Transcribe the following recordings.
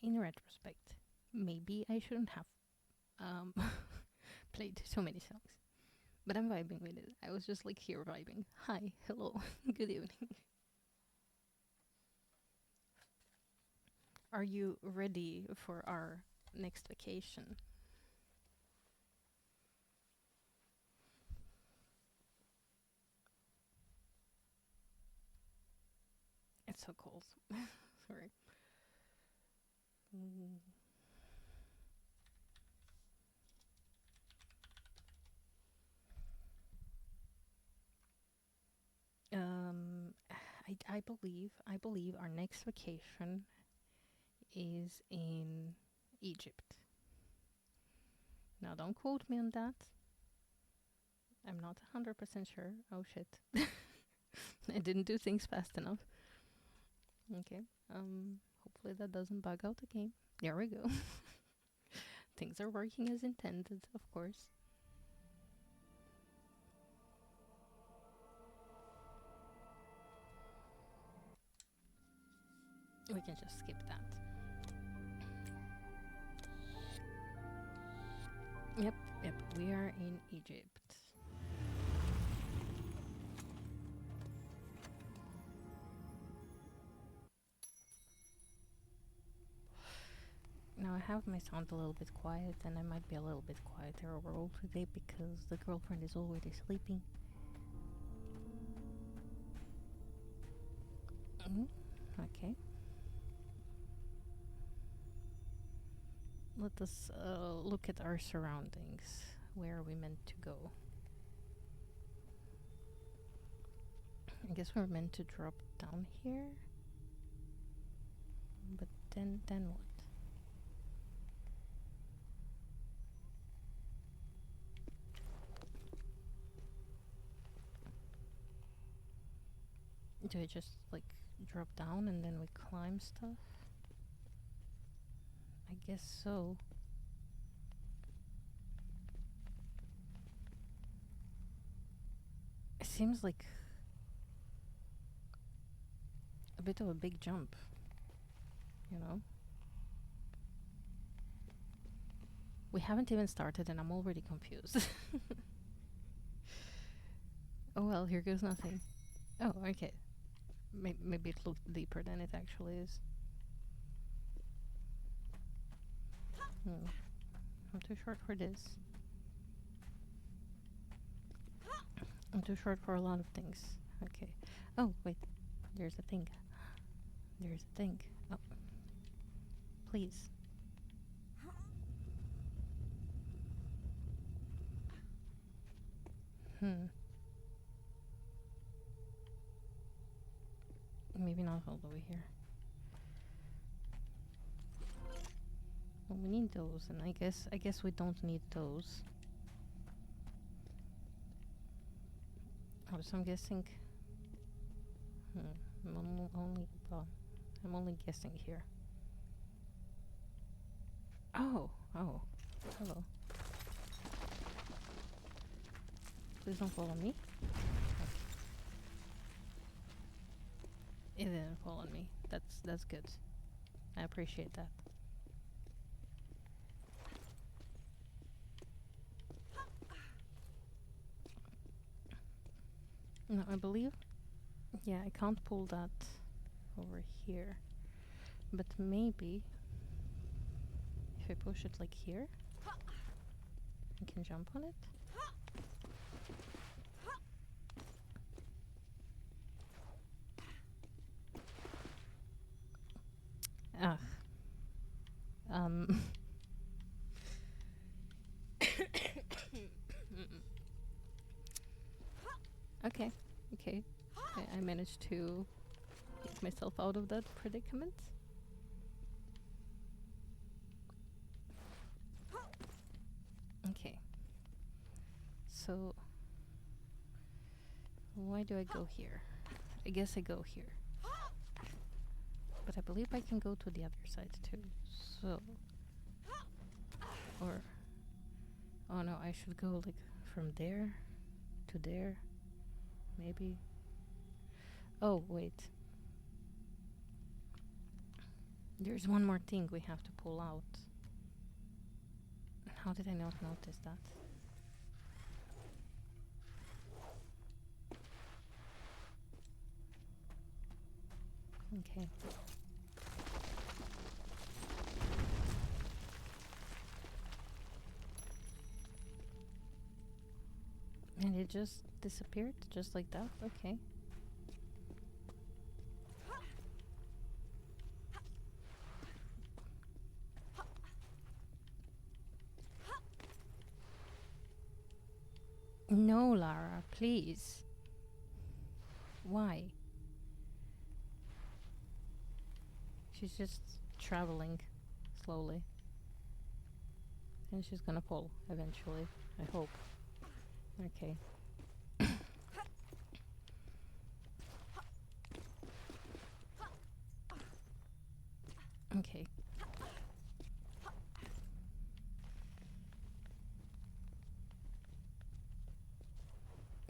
in retrospect, maybe I shouldn't have um, played so many songs. But I'm vibing with it. I was just like here vibing. Hi, hello, good evening. Are you ready for our next vacation? It's so cold. Sorry. Mm. Um, I believe our next vacation is in Egypt. Now, don't quote me on that. I'm not 100% sure. Oh shit. I didn't do things fast enough. Okay. Hopefully that doesn't bug out the game. There we go. Things are working as intended, of course. We can just skip that. Yep, yep. We are in Egypt. Now I have my sound a little bit quiet, and I might be a little bit quieter overall today because the girlfriend is already sleeping. Mm, okay. Let us look at our surroundings. Where are we meant to go? I guess we're meant to drop down here. But then what? Do I just like drop down and then we climb stuff? I guess so. It seems like a bit of a big jump, you know? We haven't even started and I'm already confused. Oh well, here goes nothing. Oh, okay. Maybe it looked deeper than it actually is. Hmm. I'm too short for this. I'm too short for a lot of things. Okay. Oh, wait. There's a thing. There's a thing. Oh, please. Hmm. Maybe not all the way here. Well, we need those, and I guess we don't need those. Oh, so I'm guessing. I'm only guessing here. Oh, oh, hello. Please don't fall on me. Okay. It didn't fall on me. That's good. I appreciate that. No, I believe. Yeah, I can't pull that over here, but maybe if I push it like here, I can jump on it. Ah. Um. Okay. Okay. I managed to get myself out of that predicament. Okay. So why do I go here? I guess I go here. But I believe I can go to the other side too. So, or oh no, I should go like from there to there. Maybe. Oh, wait. There's one more thing we have to pull out. How did I not notice that? Okay. And it just disappeared, just like that? Okay. No, Lara, please. Why? She's just traveling slowly. And she's gonna pull eventually, I hope. Okay. Okay.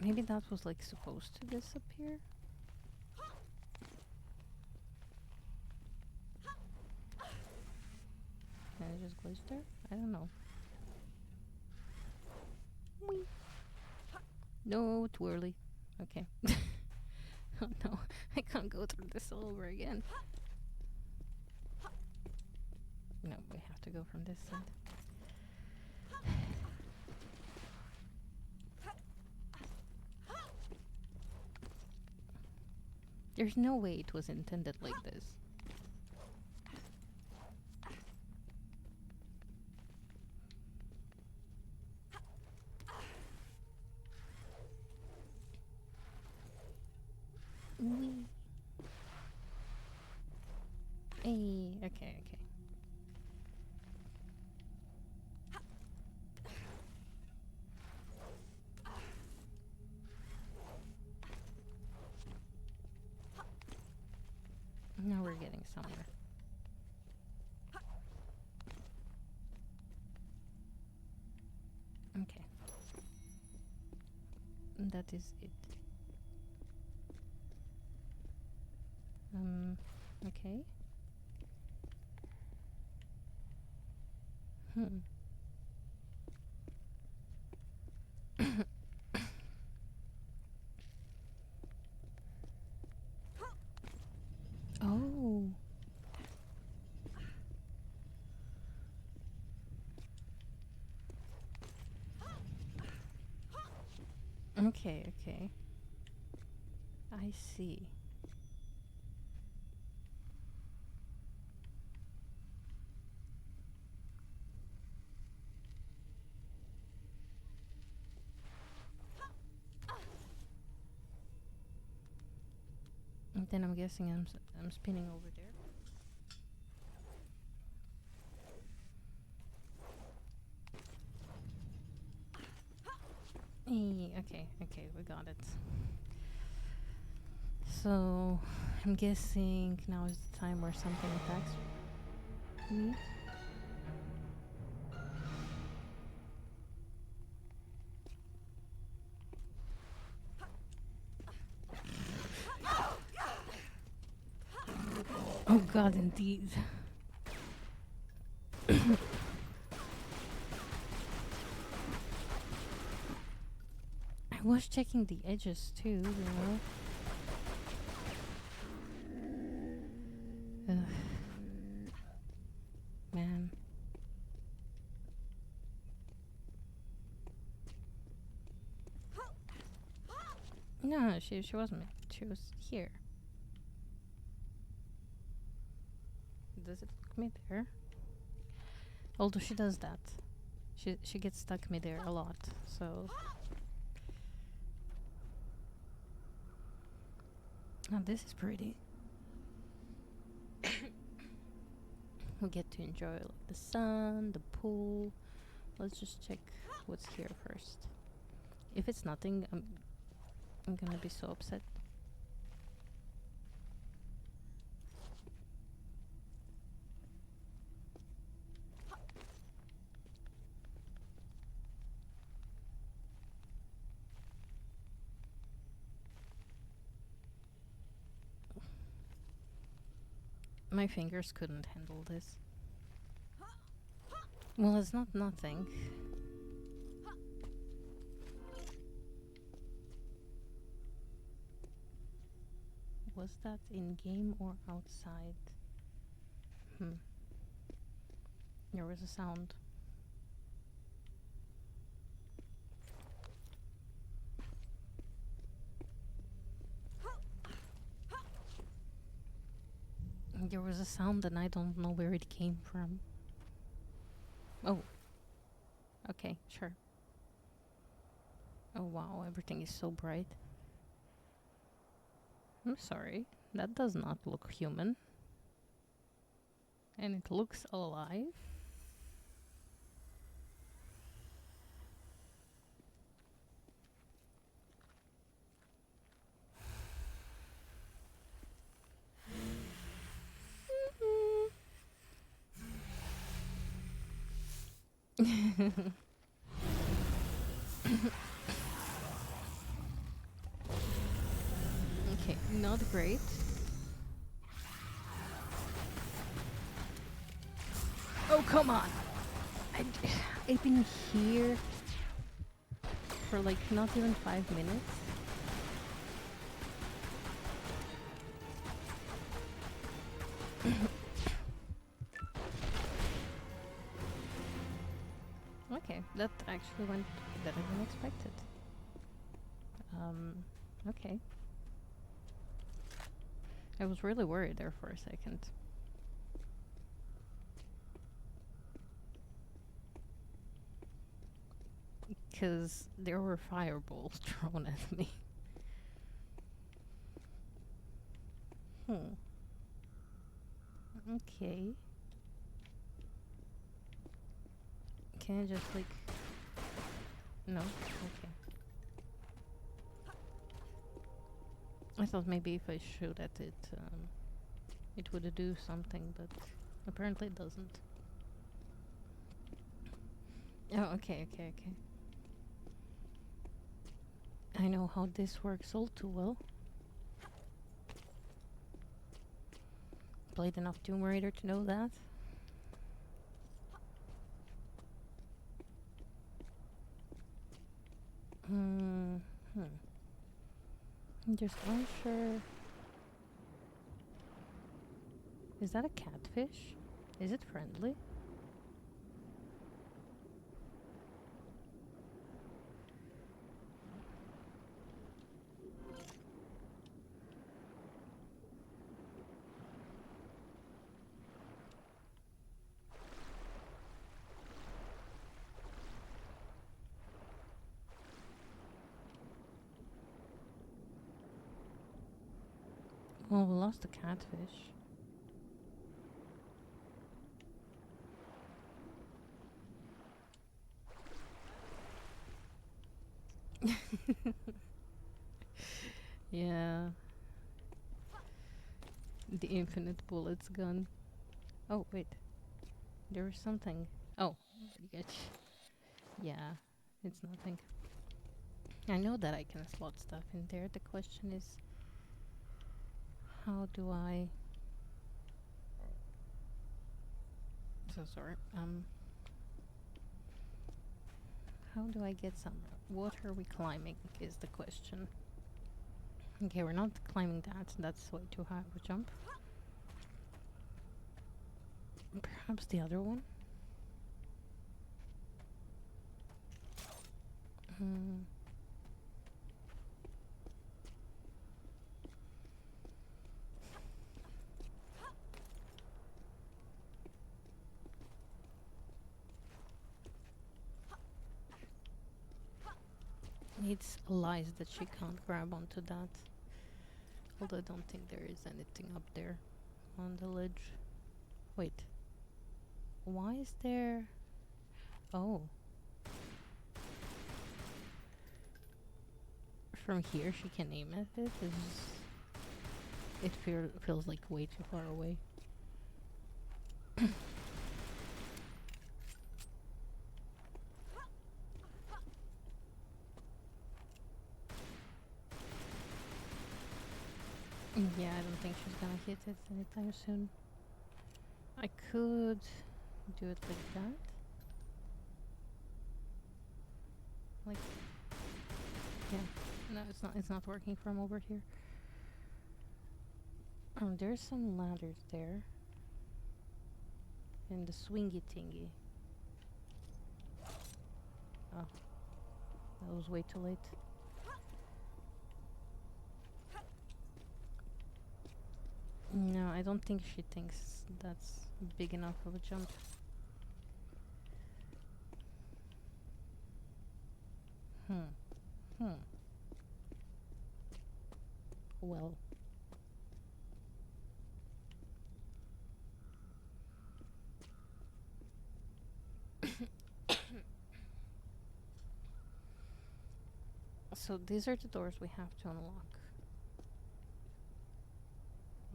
Maybe that was like supposed to disappear? Can I just glitch there? I don't know. Whee. No, too early. Okay. Oh no, I can't go through this all over again. No, we have to go from this side. There's no way it was intended like this. Wee. Hey, okay, okay. Now we're getting somewhere. Okay. That is it. Okay. Hmm. Oh. Okay, okay. I see. And then I'm guessing I'm spinning over there. Okay, okay, we got it. So, I'm guessing now is the time where something attacks me. Oh god, indeed. I was checking the edges too, you know. Ugh. Man. No, she wasn't. She was here. Does it look me there? Although she does that. She gets stuck midair a lot, so... Oh, this is pretty. We get to enjoy like the sun, the pool. Let's just check what's here first. If it's nothing, I'm gonna be so upset. My fingers couldn't handle this. Well, it's not nothing. Was that in-game or outside? There was a sound. There was a sound and I don't know where it came from. Oh. Okay, sure. Oh wow, everything is so bright. I'm sorry, that does not look human. And it looks alive. Okay, not great. Oh, come on! I've been here for like not even 5 minutes. Okay, that actually went better than expected. Okay. I was really worried there for a second. Because there were fireballs thrown at me. Okay. Can I just like... No? Okay. I thought maybe if I shoot at it, it would do something, but apparently it doesn't. Oh, okay. I know how this works all too well. Played enough Tomb Raider to know that. I'm just unsure. Is that a catfish? Is it friendly? Well, we lost the catfish. Yeah. The infinite bullets gun. Oh, wait. There was something. Oh, yeah, it's nothing. I know that I can slot stuff in there. The question is, how do I... So sorry. How do I get some? What are we climbing is the question. Okay, we're not climbing that. That's way too high of a jump. Perhaps the other one? Needs lies that she can't grab onto that. Although I don't think there is anything up there on the ledge. Wait. Why is there... Oh. From here she can aim at it? It feels like way too far away. Yeah, I don't think she's gonna hit it anytime soon. I could do it like that. Like, yeah. No, it's not working from over here. Oh, there's some ladders there. And the swingy thingy. Oh, that was way too late. No, I don't think she thinks that's big enough of a jump. Hmm. Well. So these are the doors we have to unlock.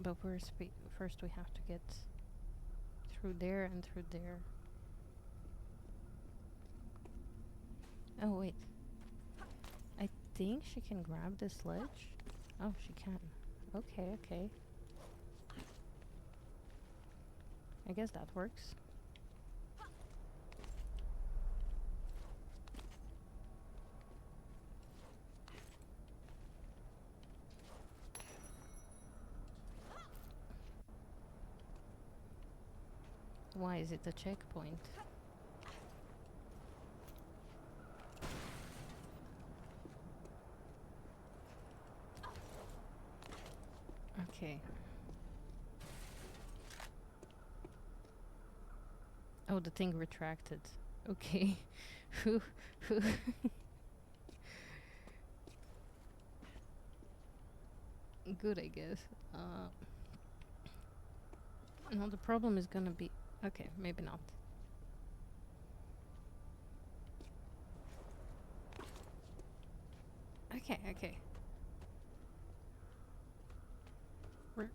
But first we have to get through there and through there. Oh, wait. I think she can grab this ledge. Oh, she can. Okay, okay. I guess that works. Why is it a checkpoint? Okay. Oh, the thing retracted. Okay. Good, I guess. No, the problem is gonna be... Okay, maybe not. Okay, okay.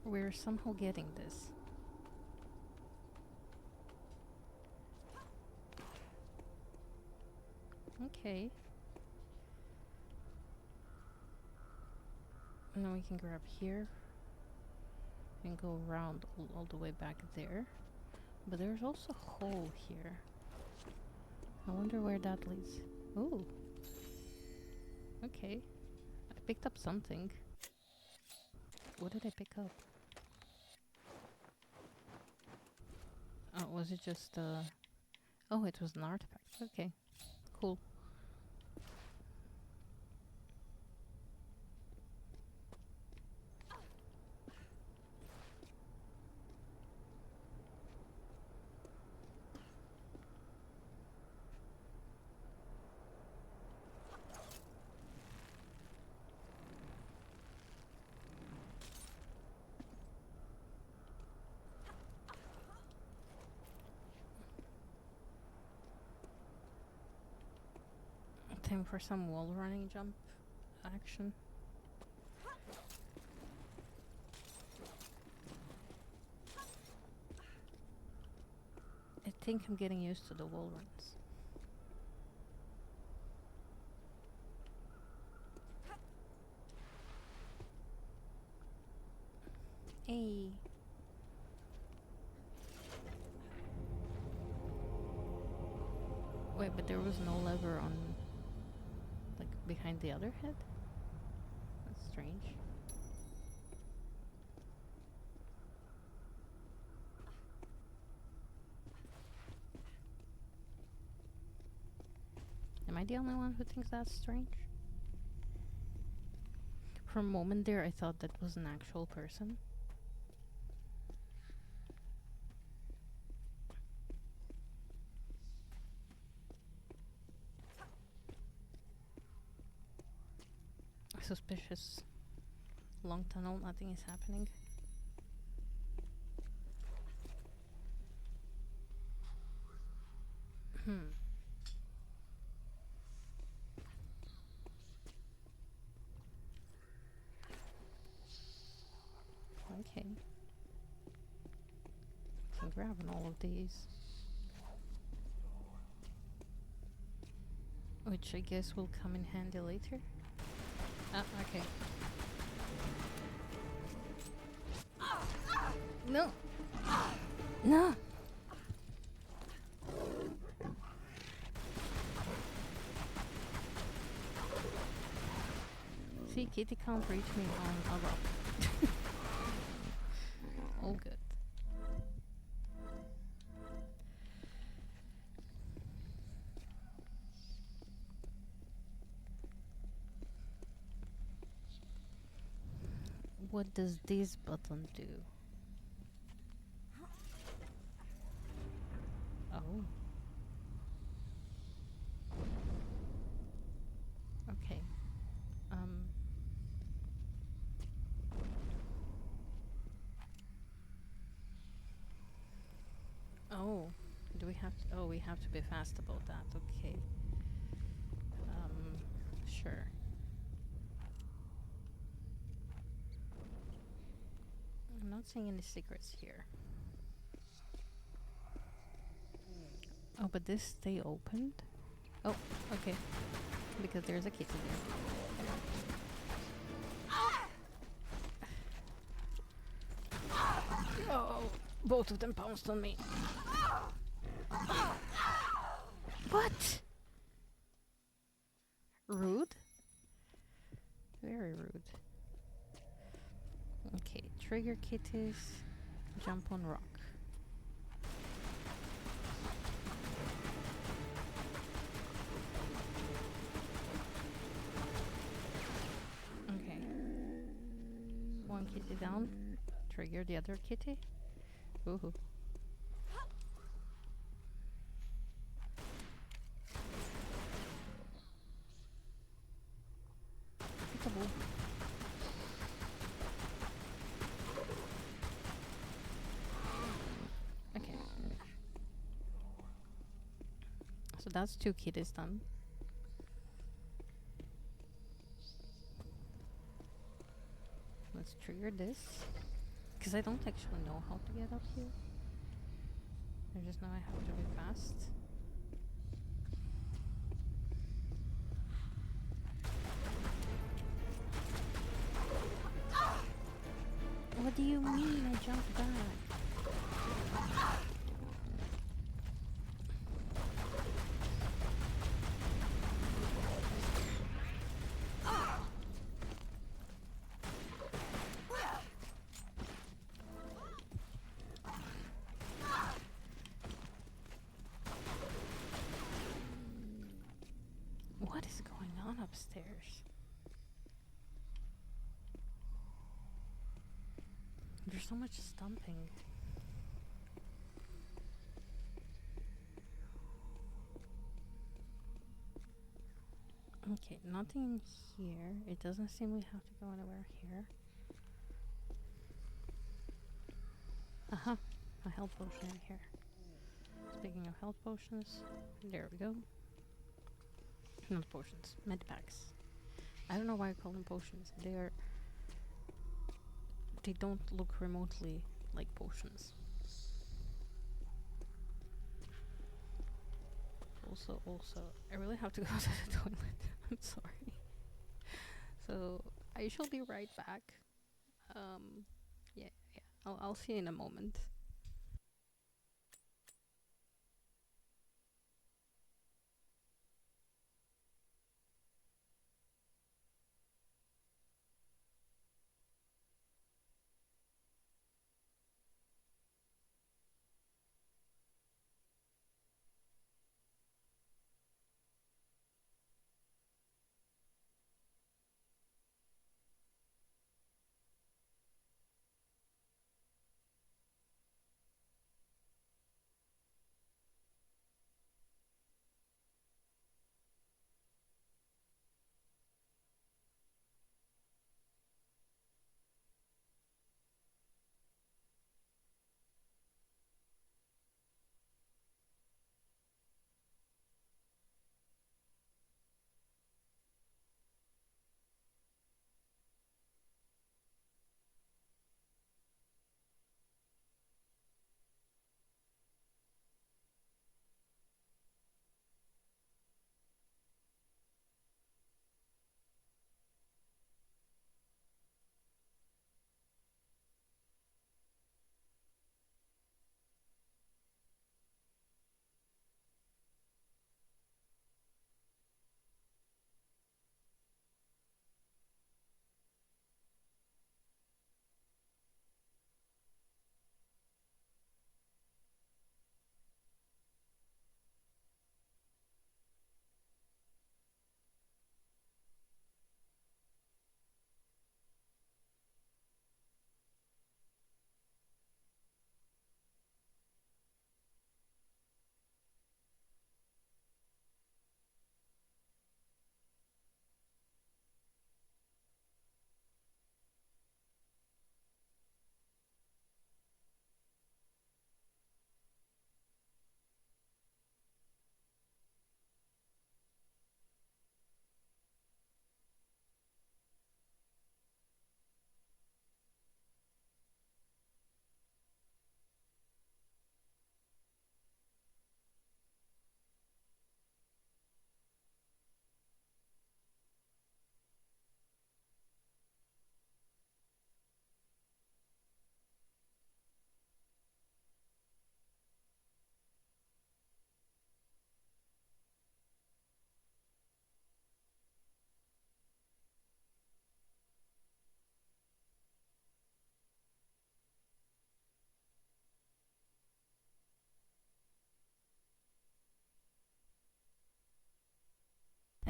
We're somehow getting this. Okay. And then we can grab here and go around all the way back there. But there's also a hole here. I wonder where that leads. Ooh. Okay. I picked up something. What did I pick up? Oh, was it just Oh, it was an artifact. Okay. Cool. Time for some wall running jump action. I think I'm getting used to the wall runs. Hey. Wait, but there was no lever on, like, behind the other head? That's strange. Am I the only one who thinks that's strange? For a moment there, I thought that was an actual person. Suspicious. Long tunnel, nothing is happening. Okay. Can grab on all of these. Which I guess will come in handy later. Ah, okay. No! No! See, Kitty can't reach me on a rock. All good. What does this button do? Oh. Okay. Um. Oh. Do we have to? Oh, we have to be fast about that. Okay. Sure. I'm not seeing any secrets here. Oh, but this stay opened? Oh, okay. Because there's a kitty there. Oh, both of them pounced on me. What? Rude? Very rude. Okay, trigger kitties, jump on rock. Okay. One kitty down, trigger the other kitty. Ooh. Peekaboo. Okay. So that's 2 kitties done. Let's trigger this. Because I don't actually know how to get up here. I just know I have to be fast. What do you mean I jumped back? What is going on upstairs? There's so much stomping. Okay, nothing here. It doesn't seem we have to go anywhere here. Aha, a health potion in here. Speaking of health potions, there we go. Not potions, med packs. I don't know why I call them potions. They don't look remotely like potions. Also, I really have to go to the toilet. I'm sorry. So I shall be right back. Yeah. I'll see you in a moment.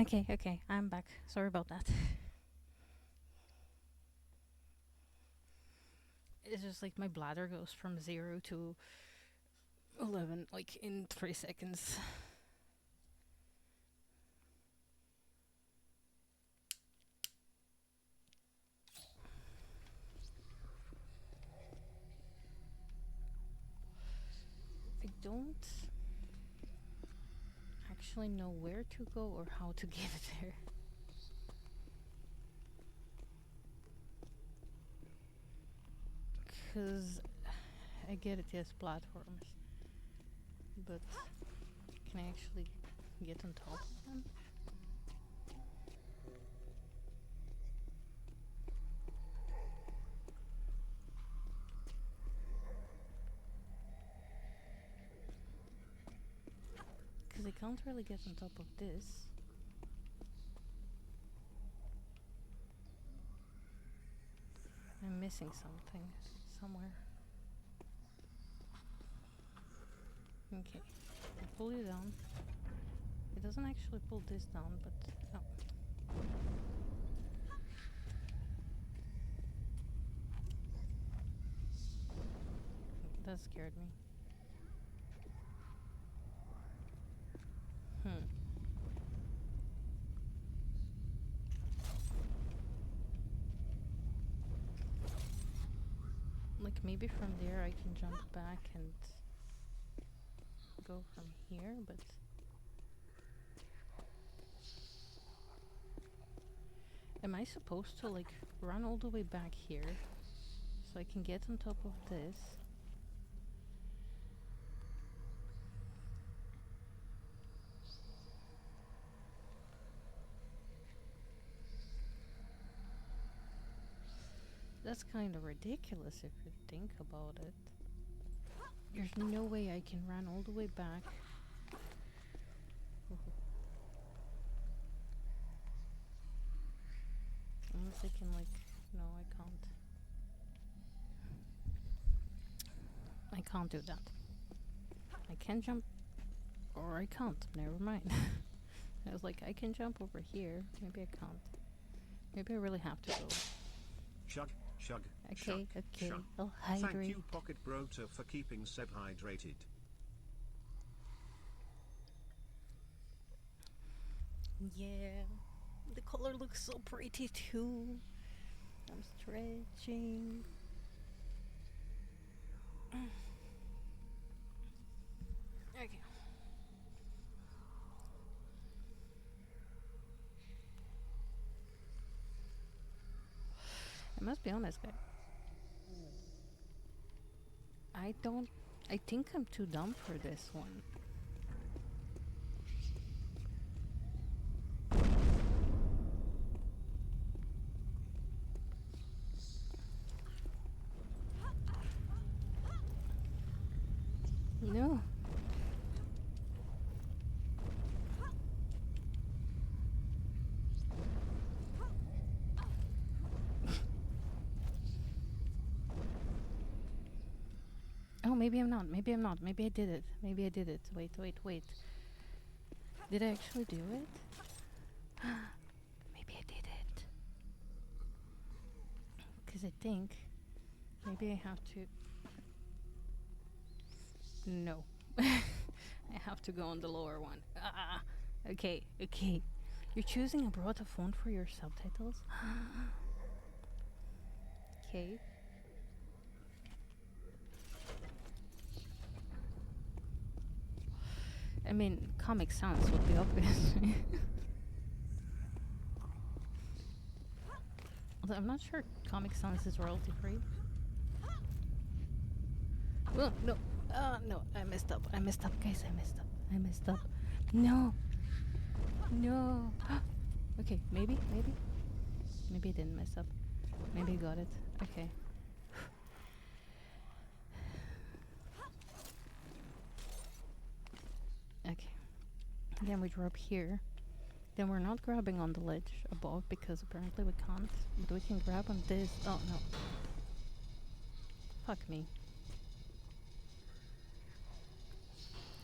Okay, okay, I'm back. Sorry about that. It's just like my bladder goes from 0 to 11 like in 3 seconds. I don't actually know where to go or how to get there. Because I get it, yes, platforms. But can I actually get on top of them? Because I can't really get on top of this. I'm missing something somewhere. Okay, I pull you down. It doesn't actually pull this down, but oh. That scared me. Hmm. Like maybe from there I can jump back and go from here, but am I supposed to like run all the way back here so I can get on top of this? That's kind of ridiculous if you think about it. There's no way I can run all the way back. Unless I can like, no, I can't. I can't do that. I can jump, or I can't. Never mind. I was like, I can jump over here. Maybe I can't. Maybe I really have to go. Shug, shug, Okay, shug, okay. shug. I'll hydrate. Thank you, Pocket Broto, for keeping Seb hydrated. Yeah, the color looks so pretty too. I'm stretching. Okay. I must be honest, guys. I don't. I think I'm too dumb for this one. No. Oh, maybe I'm not. Maybe I'm not. Maybe I did it. Maybe I did it. Wait, wait, wait. Did I actually do it? Maybe I did it. Because I think maybe I have to. No. I have to go on the lower one. Ah. Okay, okay. You're choosing a broader font for your subtitles? Okay. I mean, Comic Sans would be obvious. Although I'm not sure Comic Sans is royalty free. Oh, no. No, I messed up. I messed up, guys. I messed up. I messed up. No. No. Okay, maybe, maybe. Maybe I didn't mess up. Maybe I got it. Okay. Okay. Then we drop here. Then we're not grabbing on the ledge above because apparently we can't. But we can grab on this. Oh, no. Fuck me.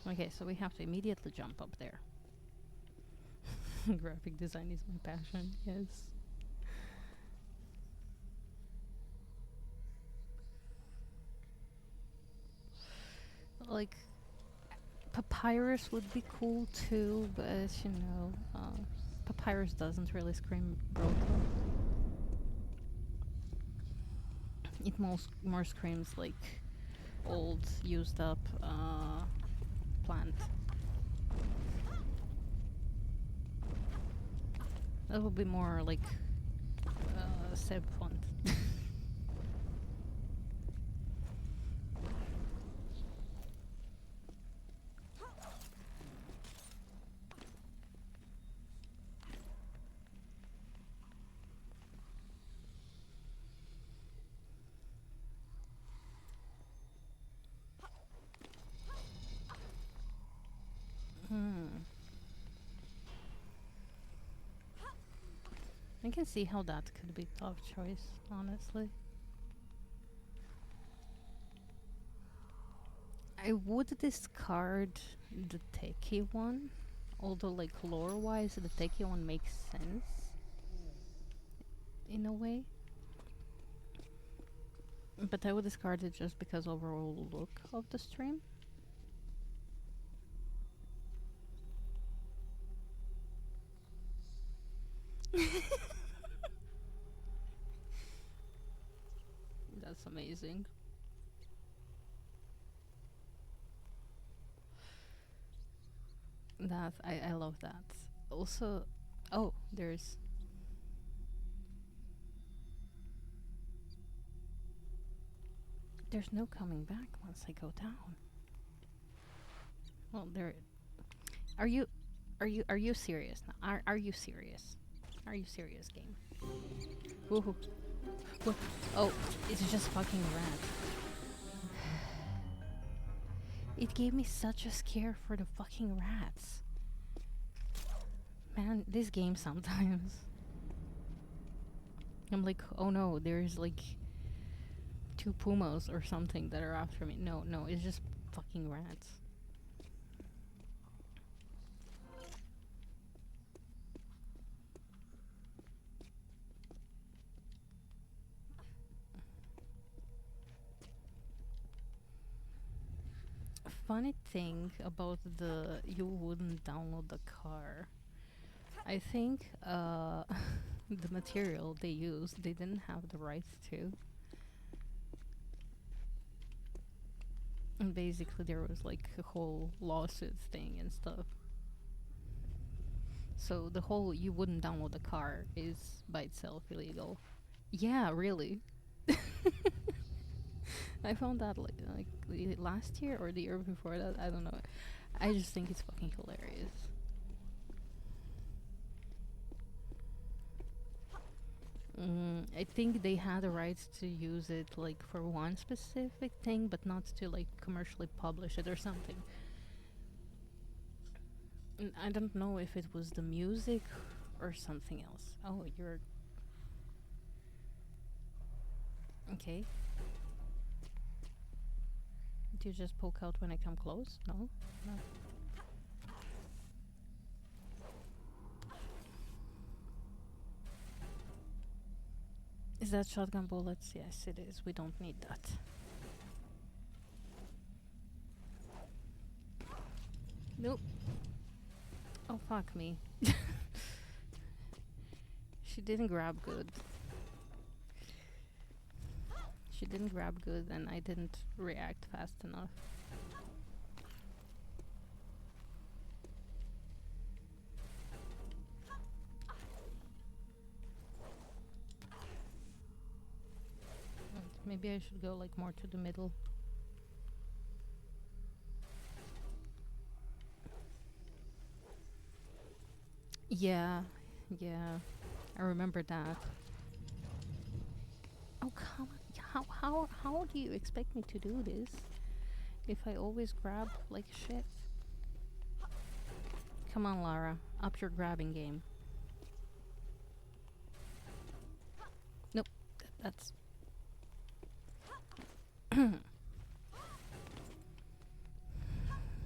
Okay, so we have to immediately jump up there. Graphic design is my passion, yes. Like, Papyrus would be cool too, but you know, Papyrus doesn't really scream broken. It more screams like old, used up plant. That would be more like Seb font. I can see how that could be a tough choice, honestly. I would discard the techie one, although like lore-wise, the techie one makes sense in a way. But I would discard it just because overall look of the stream. That's amazing. I love that. Also, oh, there's no coming back once I go down. Well, there. Are you, are you serious now? Are you serious? Are you serious, game? Woohoo! What? Oh, it's just fucking rat. It gave me such a scare for the fucking rats. Man, this game sometimes. I'm like, oh no, there's like 2 pumas or something that are after me. No, no, it's just fucking rats. Funny thing about the you wouldn't download the car. I think the material they used, they didn't have the rights to. And basically there was like a whole lawsuit thing and stuff. So the whole you wouldn't download the car is by itself illegal. Yeah, really. I found that like last year or the year before that. I don't know. I just think it's fucking hilarious. I think they had the rights to use it like for one specific thing, but not to like commercially publish it or something. I don't know if it was the music or something else. Oh, you're okay. Do you just poke out when I come close? No? No. Is that shotgun bullets? Yes, it is. We don't need that. Nope. Oh, fuck me. She didn't grab good. She didn't grab good and I didn't react fast enough. Maybe I should go like more to the middle. Yeah, yeah. I remember that. Oh come on. How do you expect me to do this if I always grab like shit? Come on, Lara. Up your grabbing game. Nope. That's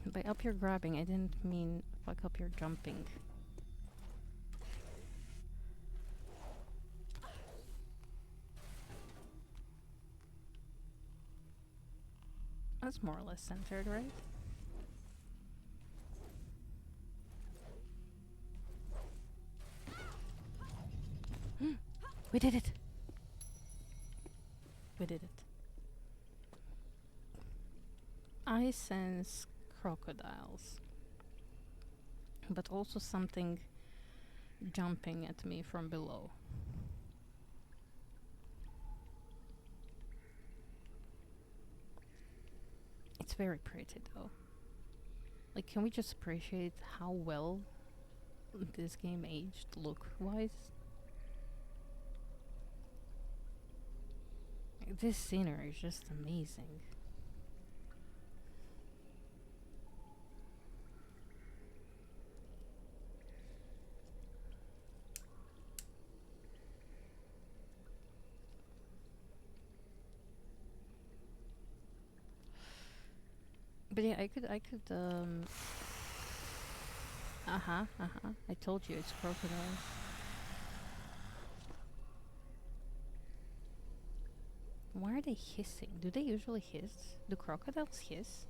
by up your grabbing, I didn't mean fuck up your jumping. That's more or less centered, right? We did it! We did it. I sense crocodiles, but also something jumping at me from below. It's very pretty though. Like, can we just appreciate how well this game aged look-wise? This scenery is just amazing. But yeah, I could, I told you it's crocodiles. Why are they hissing? Do they usually hiss? Do crocodiles hiss?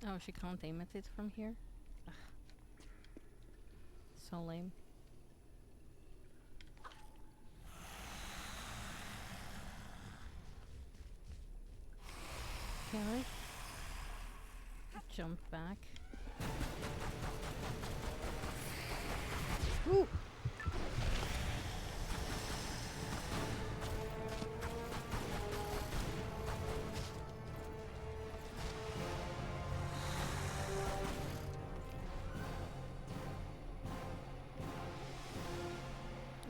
Oh, she can't aim at it from here? Ugh. So lame. Can I jump back? Ooh!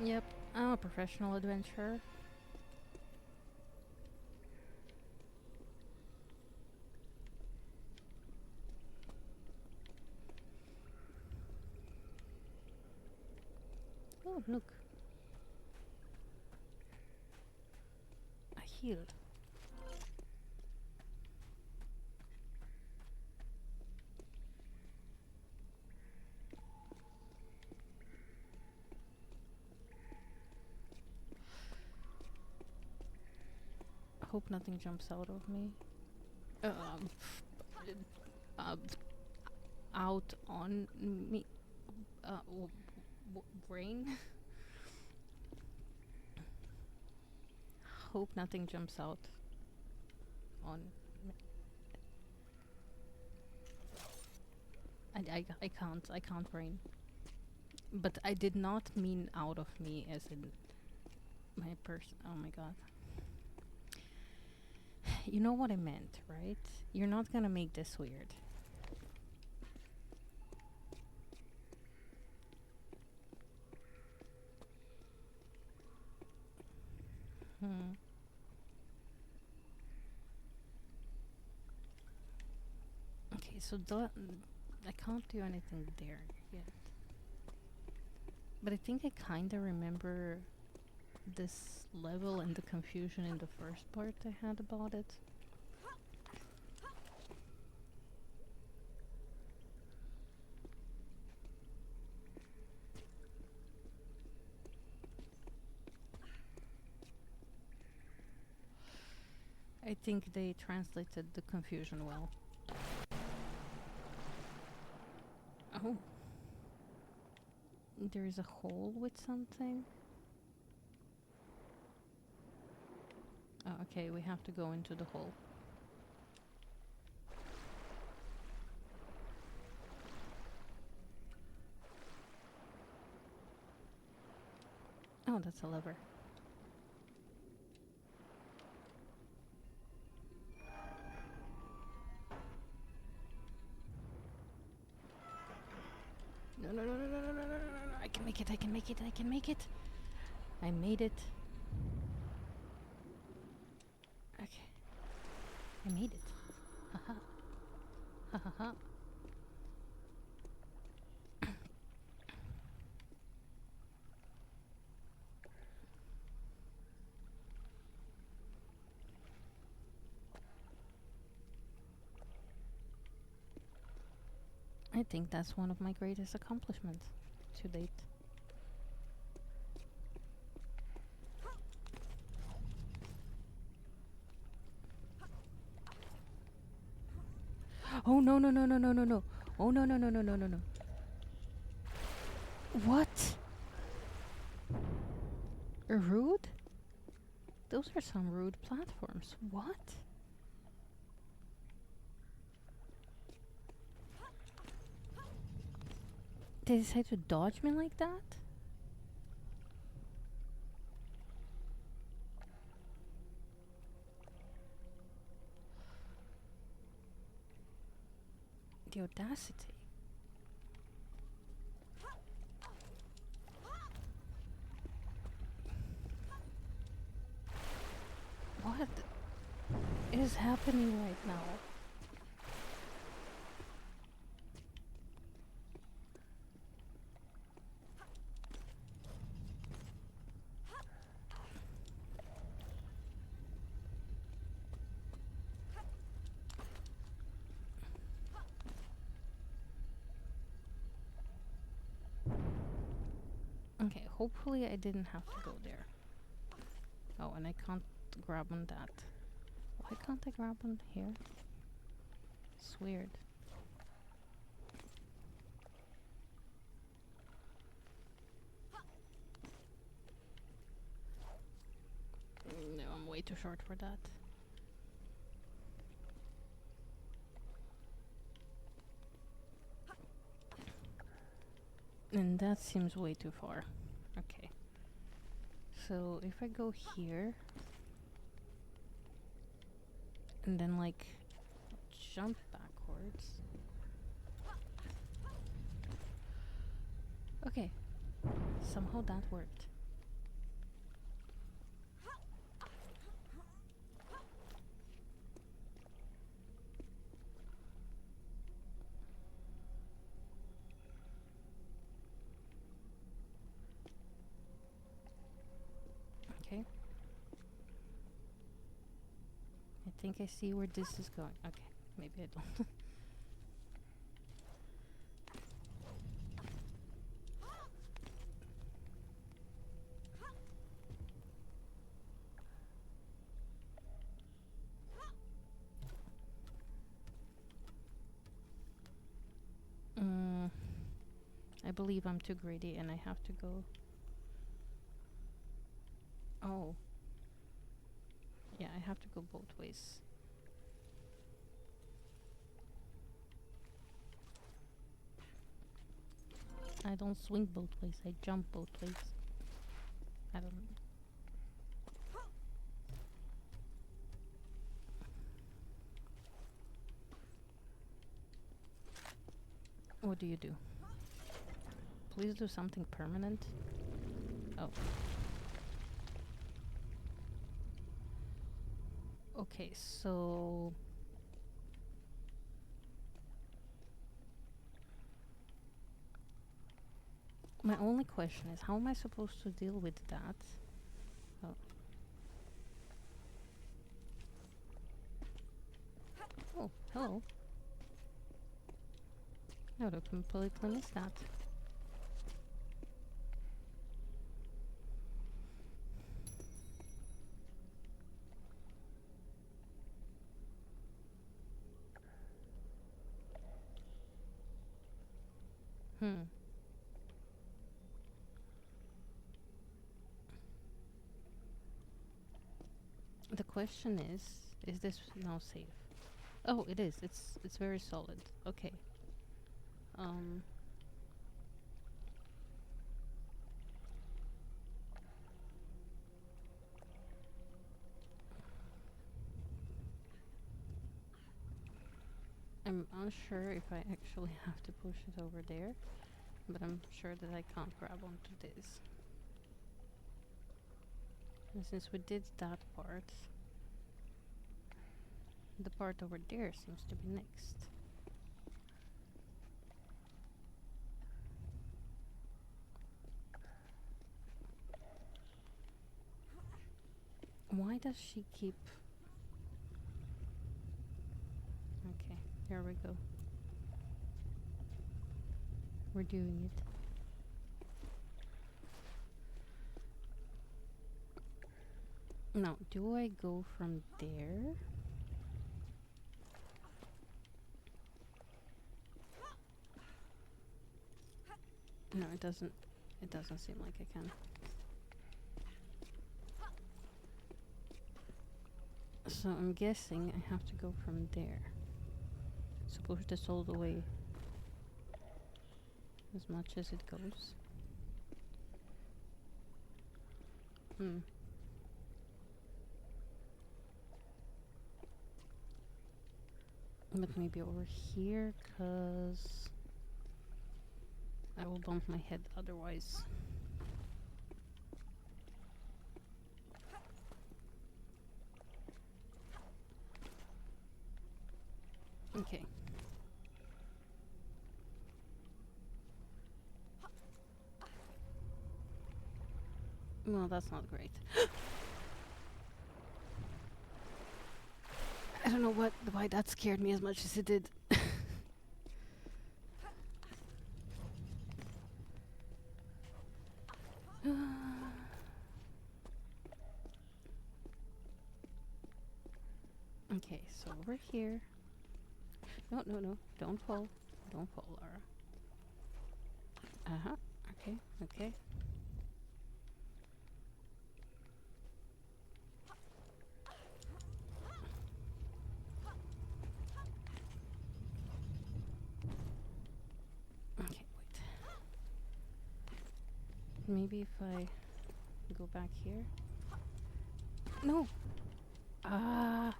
Yep, I'm a professional adventurer. Oh, look. I healed. I hope nothing jumps out of me. Uh, out on me. Brain? Hope nothing jumps out on me. I can't brain. But I did not mean out of me as in my person. Oh my god. You know what I meant, right? You're not gonna make this weird. Okay, so I can't do anything there yet. But I think I kinda remember this level and the confusion in the first part I had about it. I think they translated the confusion well. Oh. There is a hole with something. Oh, okay, we have to go into the hole. Oh, that's a lever. No, no, no, no, no, no, no, no, no, no. I can make it, I can make it, I can make it. I made it. Okay. I made it. Haha. Ha ha ha. I think that's one of my greatest accomplishments to date. Oh no no no no no no no. Oh no no no no no no no. What? Rude? Those are some rude platforms. What? They decide to dodge me like that? The audacity. What is happening right now? Okay, hopefully I didn't have to go there. Oh, and I can't grab on that. Why can't I grab on here? It's weird. No, I'm way too short for that. And that seems way too far. Okay. So if I go here and then like jump backwards. Okay. Somehow that worked. Okay. I think I see where this is going. Okay, maybe I don't. I believe I'm too greedy and I have to go. Oh. Yeah, I have to go both ways. I don't swing both ways, I jump both ways. I don't know. What do you do? Please do something permanent. Oh. Okay, so my only question is, how am I supposed to deal with that? Oh. Oh, hello. I would have completely missed that. Hmm. The question is this now safe? Oh, it is. It's very solid. Okay. Um. I'm unsure if I actually have to push it over there, but I'm sure that I can't grab onto this. And since we did that part, the part over there seems to be next. Why does she keep... Okay, here we go. We're doing it. Now, do I go from there? No, it doesn't. It doesn't seem like I can. So I'm guessing I have to go from there. Suppose that's all the way as much as it goes. But maybe over here, cause I will bump my head otherwise. Okay. Well, that's not great. I don't know why that scared me as much as it did. Okay, so over here. No, no, no. Don't fall. Don't fall, Lara. Uh-huh. Okay, okay. Okay, wait. Maybe if I go back here. No! Ah!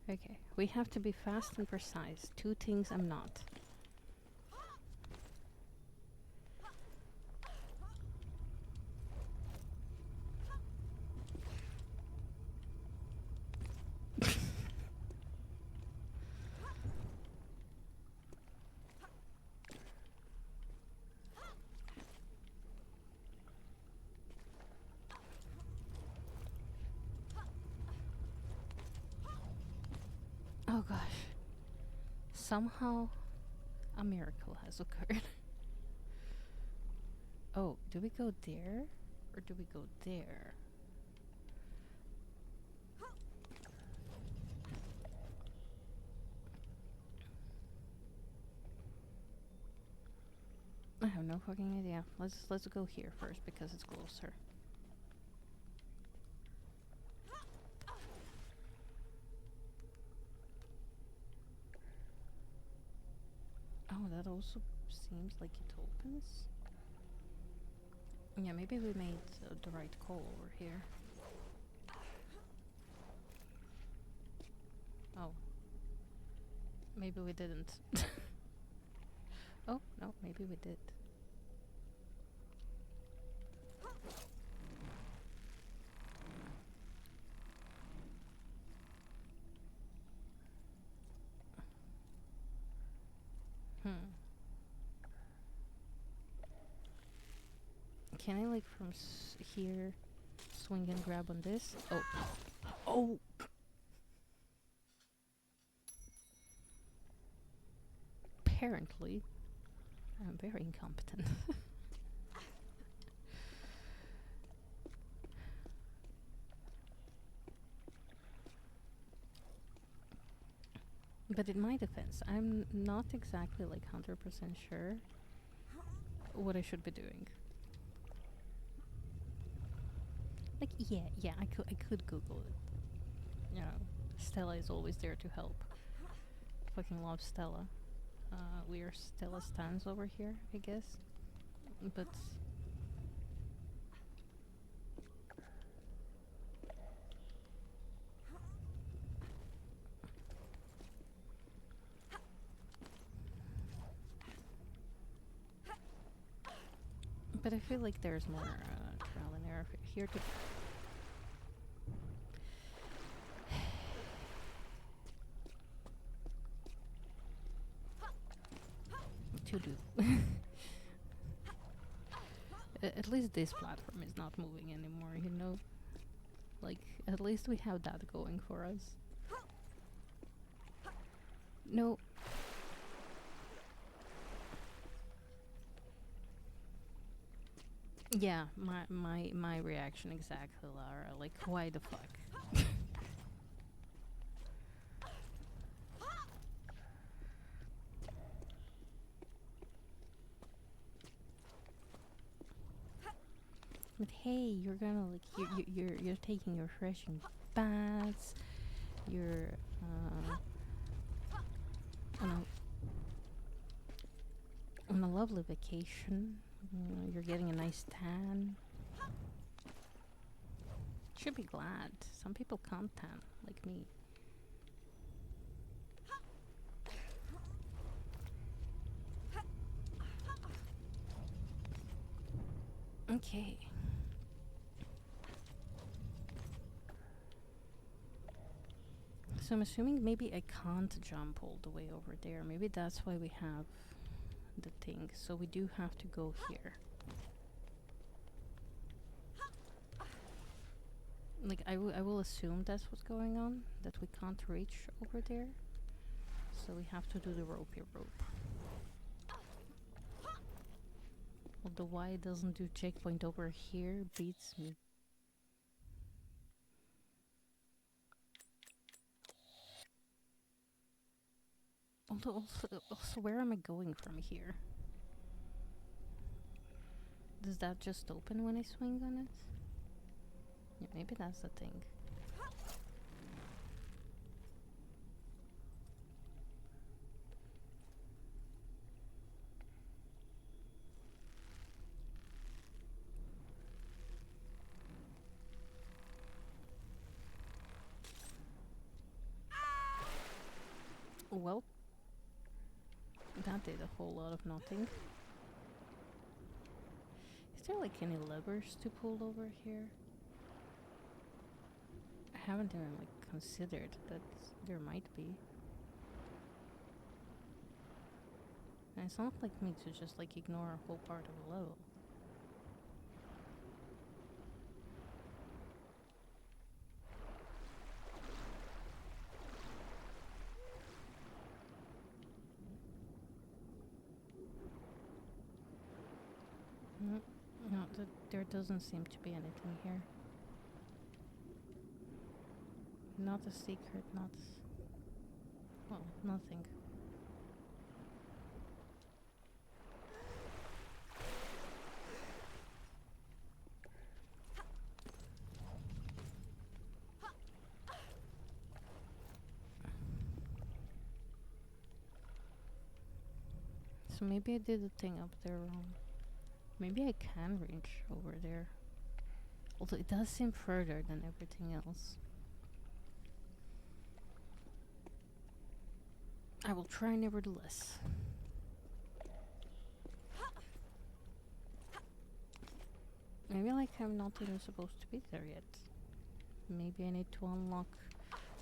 Okay, we have to be fast and precise. Two things I'm not. Oh gosh. Somehow a miracle has occurred. Oh, do we go there? Or do we go there? I have no fucking idea. Let's go here first because it's closer. Oh, that also seems like it opens. Yeah, maybe we made the right call over here. Oh. Maybe we didn't. Oh, no, maybe we did. Can I, like, from here swing and grab on this? Oh. Oh! Apparently, I'm very incompetent. But in my defense, I'm not exactly like 100% sure what I should be doing. Like, yeah, I could Google it. You know, Stella is always there to help. Fucking love Stella. We are Stella stans over here, I guess. But I feel like there's more trial and error here to do. At least this platform is not moving anymore, you know? Like, at least we have that going for us. No. Yeah, my reaction exactly, Lara. Like, why the fuck? But hey, you're gonna like you're taking your refreshing baths. You're on a lovely vacation. You're getting a nice tan. Should be glad. Some people can't tan, like me. Okay. So I'm assuming maybe I can't jump all the way over there. Maybe that's why we have the thing. So we do have to go here. Like, I will assume that's what's going on. That we can't reach over there. So we have to do the ropey rope. Although why it doesn't do checkpoint over here beats me. Although also, where am I going from here? Does that just open when I swing on it? Yeah, maybe that's the thing. Well, that did a whole lot of nothing. Is there like any levers to pull over here? I haven't even like considered, but there might be. And it's not like me to just like ignore a whole part of the level. No, there doesn't seem to be anything here. Not a secret, not... Well, nothing. So maybe I did the thing up there wrong. Maybe I can reach over there. Although it does seem further than everything else. I will try nevertheless. Maybe like I'm not even supposed to be there yet. Maybe I need to unlock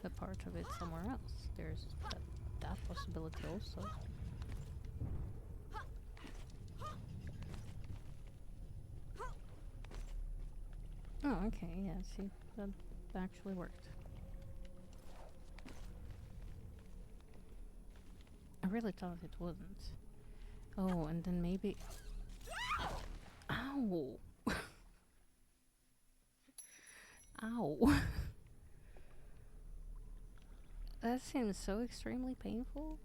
a part of it somewhere else. There's that possibility also. Oh, okay, yeah, see, that actually worked. I really thought it wouldn't. Oh, and then maybe... Ow! Ow! That seems so extremely painful.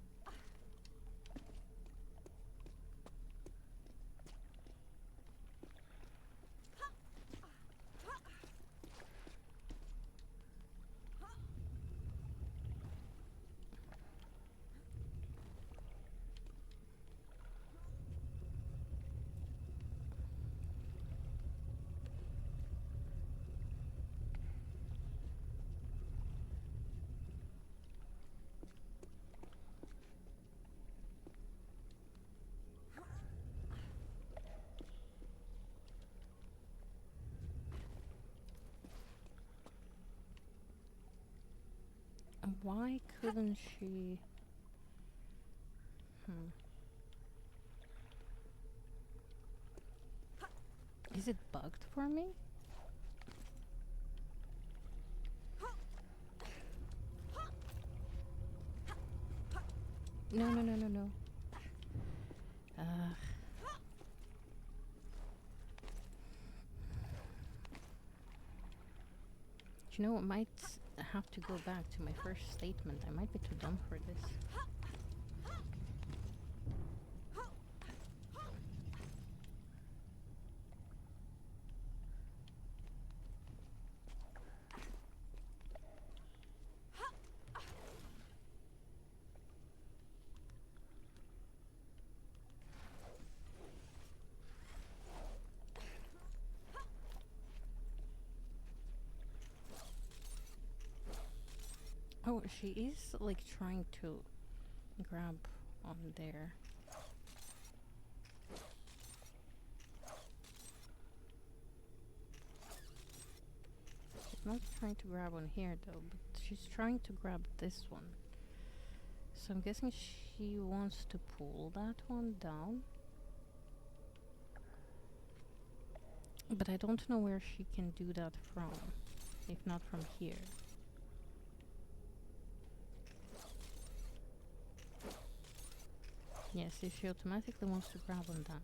Why couldn't she... Is it bugged for me? No, no, no, no, no. You know, I might have to go back to my first statement. I might be too dumb for this. Oh, she is like trying to grab on there. She's not trying to grab on here though, but she's trying to grab this one. So I'm guessing she wants to pull that one down. But I don't know where she can do that from, if not from here. Yes, if she automatically wants to grab on that.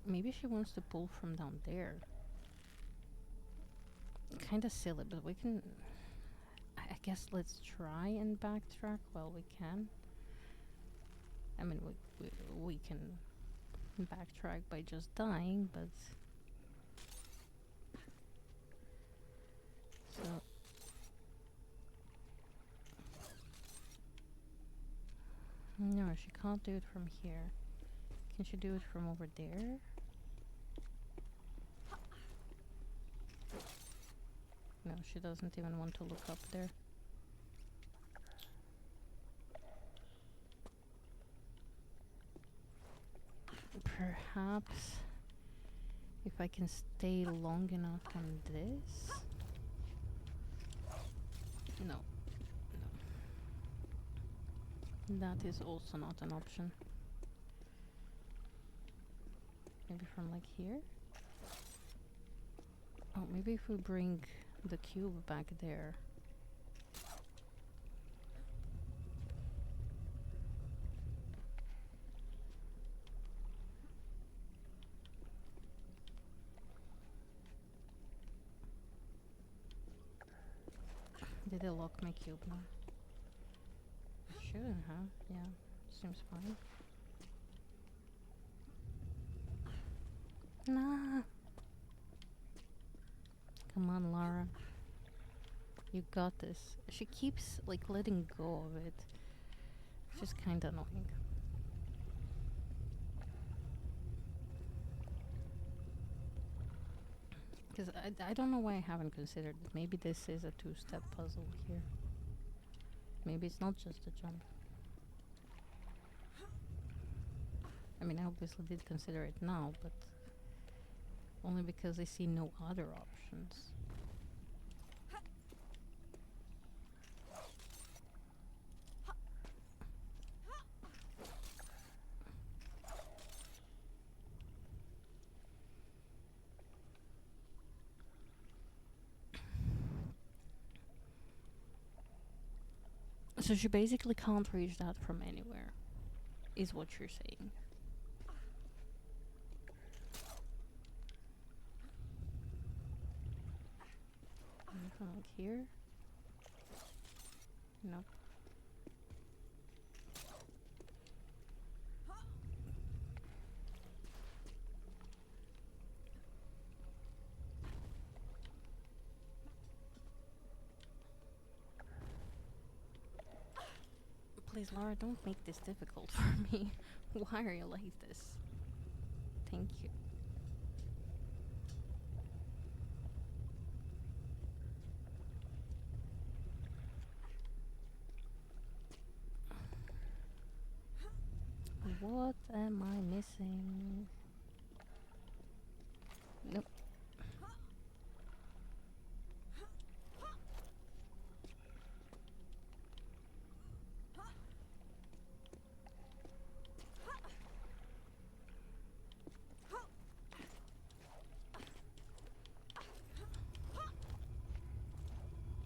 Maybe she wants to pull from down there. Kinda silly, but we can... I guess let's try and backtrack while we can. I mean, we can backtrack by just dying, but... So... No, she can't do it from here. Can she do it from over there? No, she doesn't even want to look up there. Perhaps if I can stay long enough on this. No. That is also not an option. Maybe from like here? Oh, maybe if we bring the cube back there. Did they lock my cube now? Shouldn't have. Yeah, seems fine. Nah. Come on, Lara. You got this. She keeps like letting go of it. It's just kinda annoying. Because I don't know why I haven't considered it. Maybe this is a two-step puzzle here. Maybe it's not just a jump. I mean, I obviously did consider it now, but only because I see no other options. So she basically can't reach that from anywhere, is what you're saying. Anything like here? Nope. Please, Laura, don't make this difficult for me. Why are you like this? Thank you. What am I missing?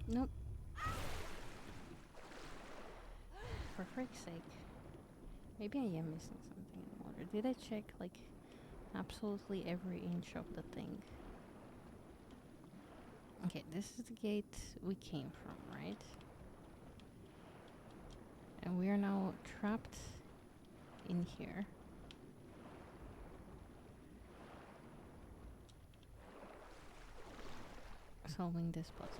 Nope. For frick's sake. Maybe I am missing something in the water. Did I check, like, absolutely every inch of the thing? Okay, this is the gate we came from, right? And we are now trapped in here. Solving this puzzle.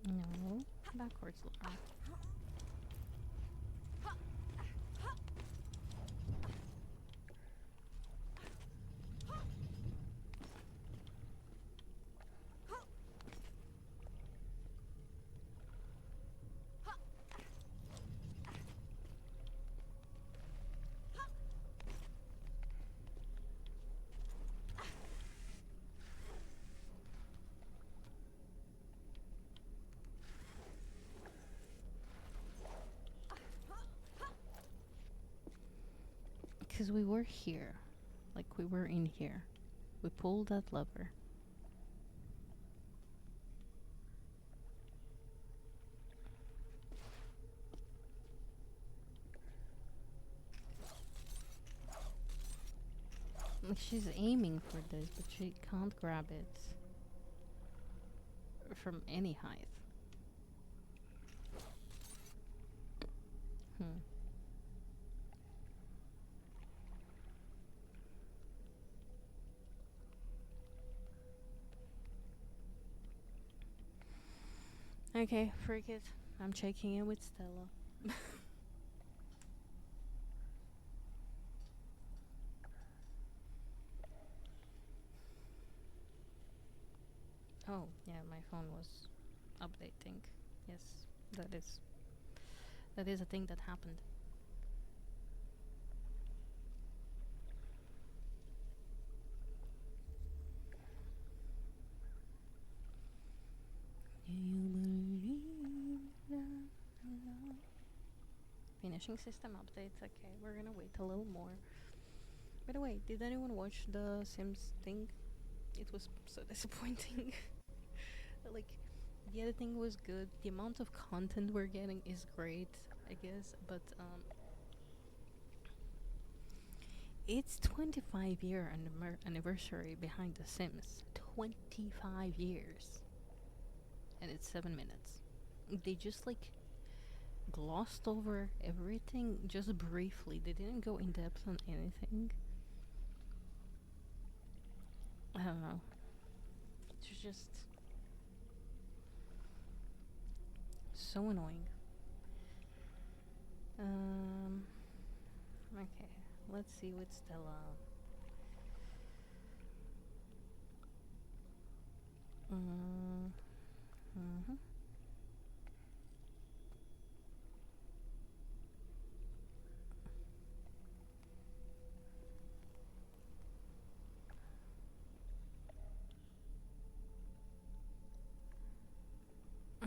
No, backwards, Laura. Because we were here. Like, we were in here. We pulled that lever. Like, she's aiming for this, but she can't grab it from any height. Hmm. Okay, freak it. I'm checking in with Stella. Oh, yeah, my phone was updating. Yes, that is a thing that happened. Do you believe that love? Finishing system updates. Okay, we're gonna wait a little more. By the way, did anyone watch the Sims thing? It was so disappointing. Like, the editing was good. The amount of content we're getting is great, I guess. But it's 25-year anniversary behind The Sims. 25 years, and it's 7 minutes. They just like glossed over everything just briefly. They didn't go in depth on anything. I don't know. It's just so annoying. Okay, let's see with Stella. Mm-hmm.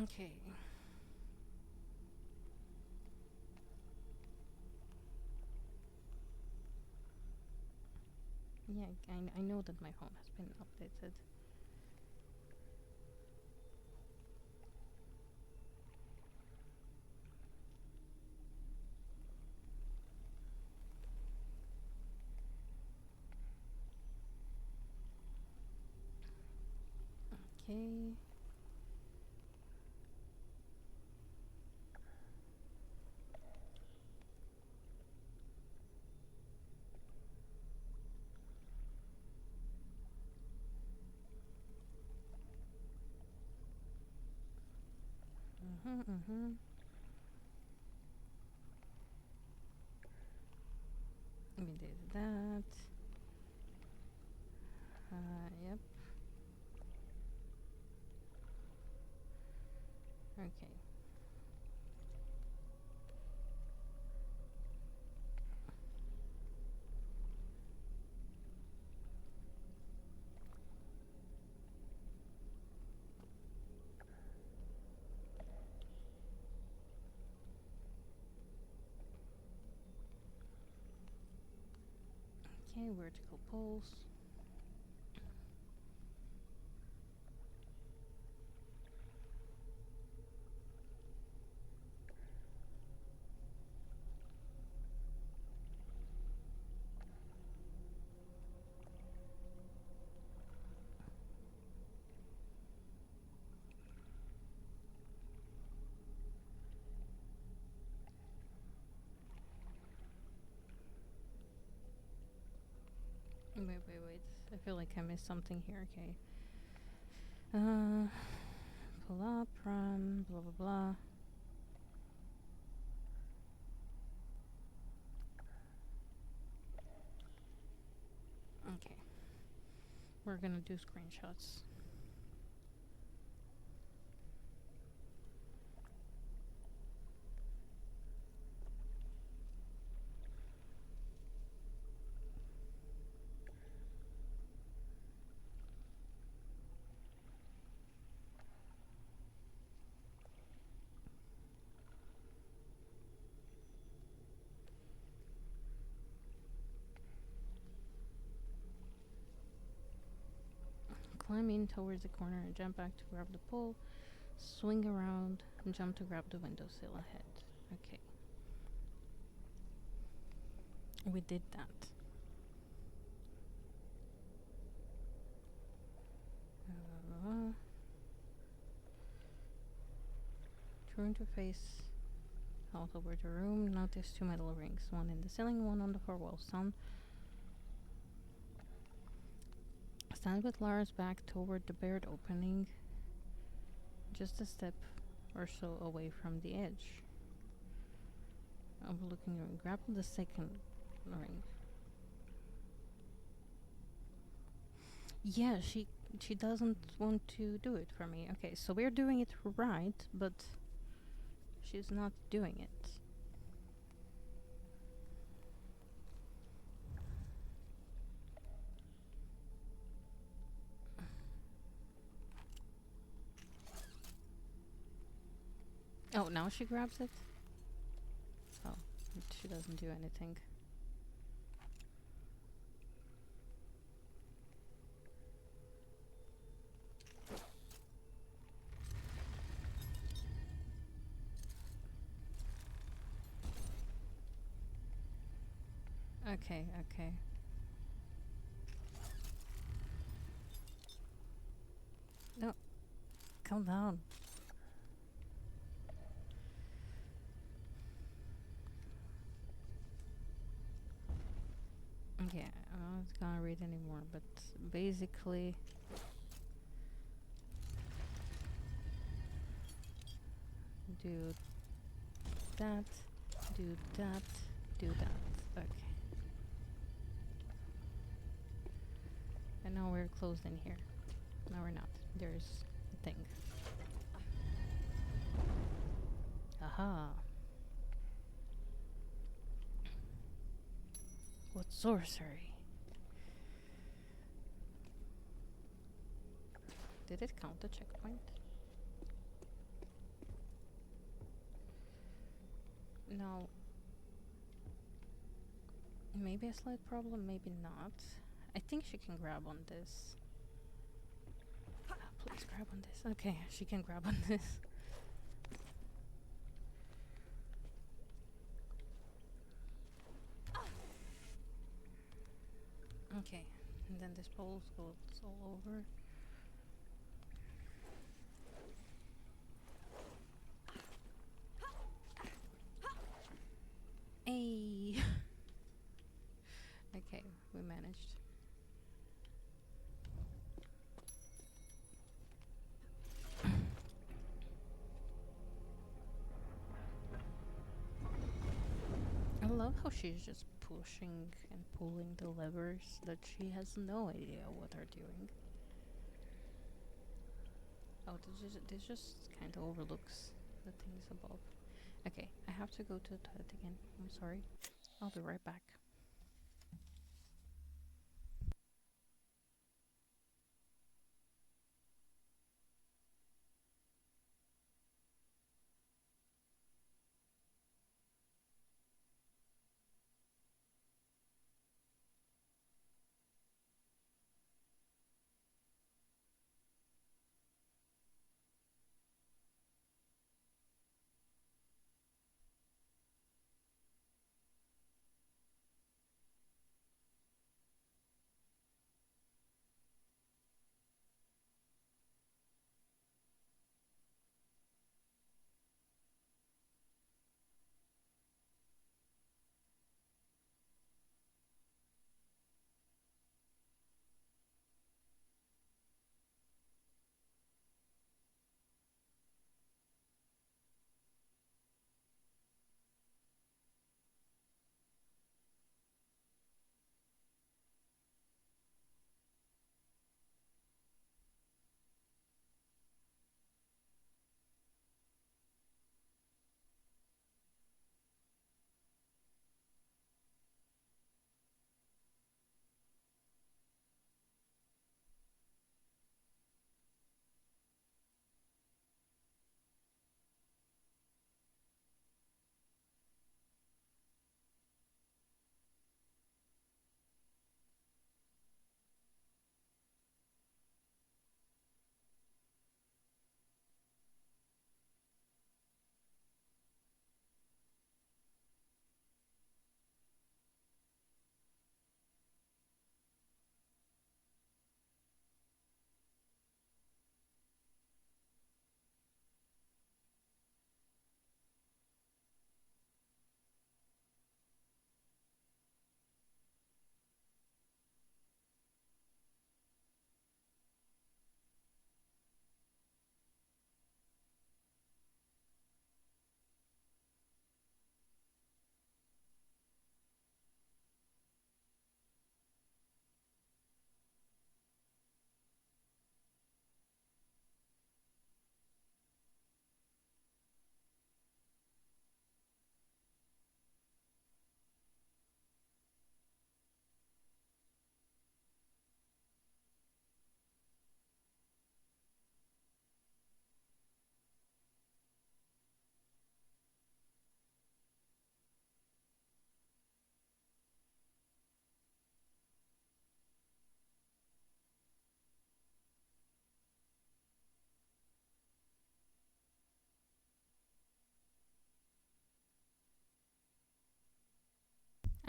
Okay. Yeah, I know that my home has been updated. Okay. Mm-hmm. We did that. Yep. Okay. Okay, vertical poles. Wait. I feel like I missed something here. Okay. Pull up, run, blah, blah, blah. Okay. We're gonna do screenshots. Climb in towards the corner and jump back to grab the pole. Swing around and jump to grab the windowsill ahead. Okay. We did that. Turn to face out over the room. Notice two metal rings, one in the ceiling, one on the floor wall. Stand with Lara's back toward the barred opening, just a step or so away from the edge. Overlooking the ring. Grab the second ring. Yeah, she doesn't want to do it for me. Okay, so we're doing it right, but she's not doing it. Oh, now she grabs it? Oh, she doesn't do anything. Okay. No, calm down. Okay, I'm not gonna read anymore, but basically do that, do that, do that. Okay. And now we're closed in here. No, we're not. There's a thing. Aha. What sorcery? Did it count the checkpoint? No. Maybe a slight problem, maybe not. I think she can grab on this. Please grab on this. Okay, she can grab on this. Okay, and then this pole goes all over. Hey! Okay, we managed. I love how she's just pushing and pulling the levers that she has no idea what they're doing. Oh, this just kind of overlooks the things above. Okay, I have to go to the toilet again. I'm sorry. I'll be right back.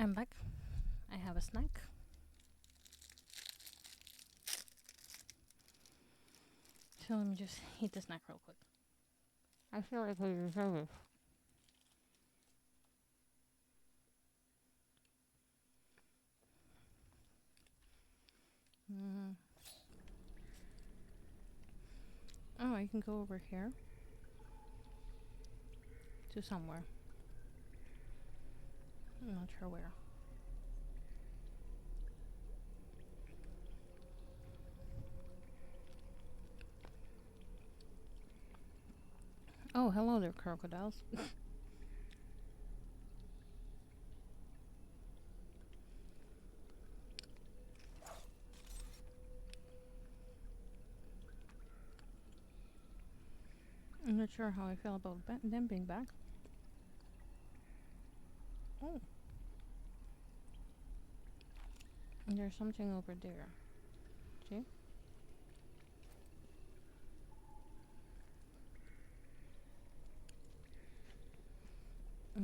I'm back. I have a snack. So let me just eat the snack real quick. I feel like I deserve it. Oh, I can go over here to somewhere. I'm not sure where. Oh, hello there, crocodiles. I'm not sure how I feel about them being back. Oh. And there's something over there. See?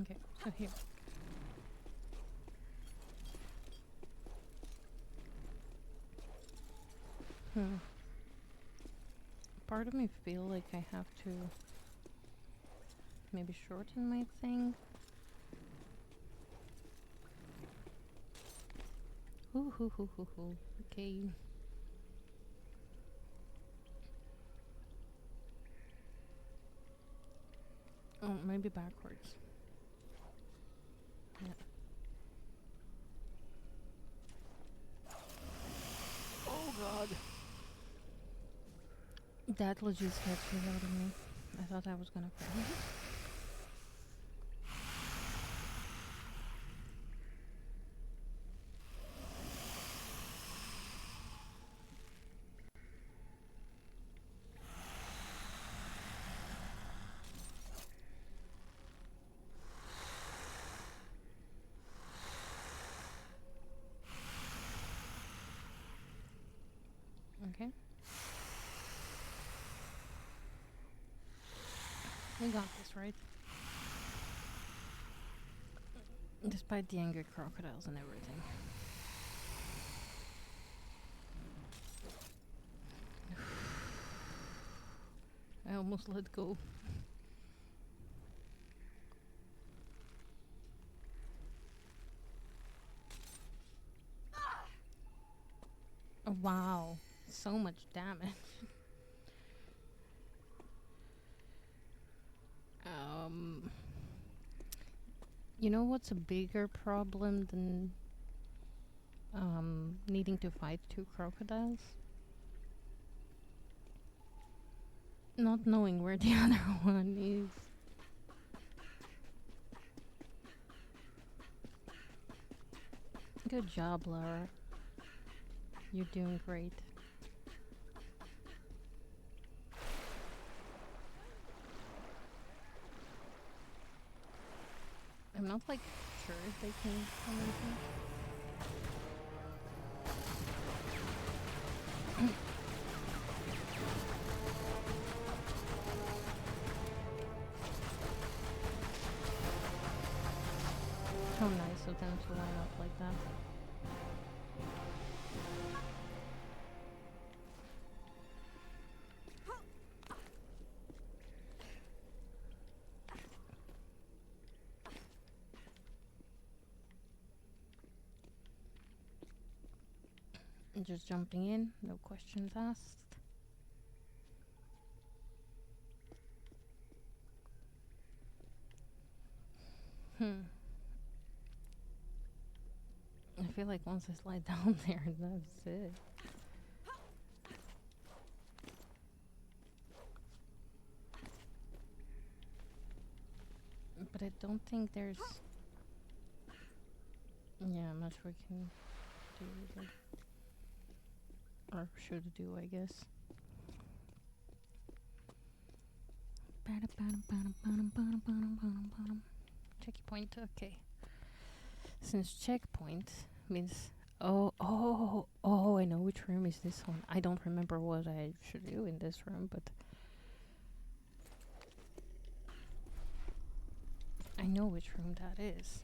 Okay, so here. Part of me feel like I have to maybe shorten my thing. Okay. Oh, maybe backwards. Yeah. Oh god. That legit scared the shit out of me. I thought I was gonna fall. Okay. We got this, right? Despite the angry crocodiles and everything. I almost let go. Oh, wow. So much damage. You know what's a bigger problem than needing to fight 2 crocodiles? Not knowing where the other one is. Good job, Laura. You're doing great. I'm not like sure if they can come in. How nice of them to line up like that. Just jumping in, no questions asked. I feel like once I slide down there, that's it. But I don't think there's... Yeah, much we can do with it. Or should do, I guess. Checkpoint, okay. Since checkpoint means... Oh, I know which room is this one. I don't remember what I should do in this room, but... I know which room that is.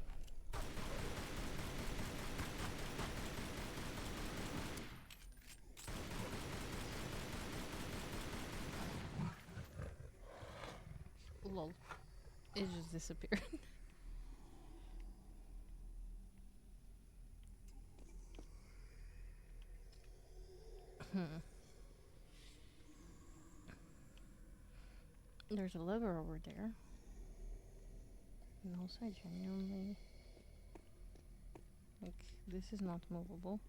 It just disappeared. There's a lever over there. And also I genuinely... Like, this is not movable.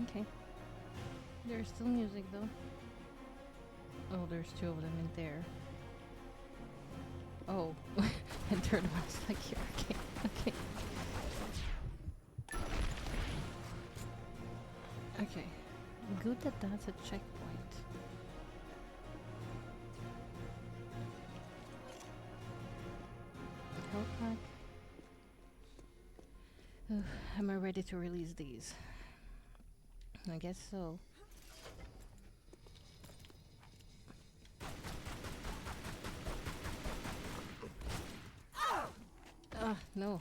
Okay. There's still music though. Oh, there's two of them in there. Oh, and third one's like here. Okay, okay. Okay. Good that that's a checkpoint. Health pack. Am I ready to release these? I guess so. Ah, no.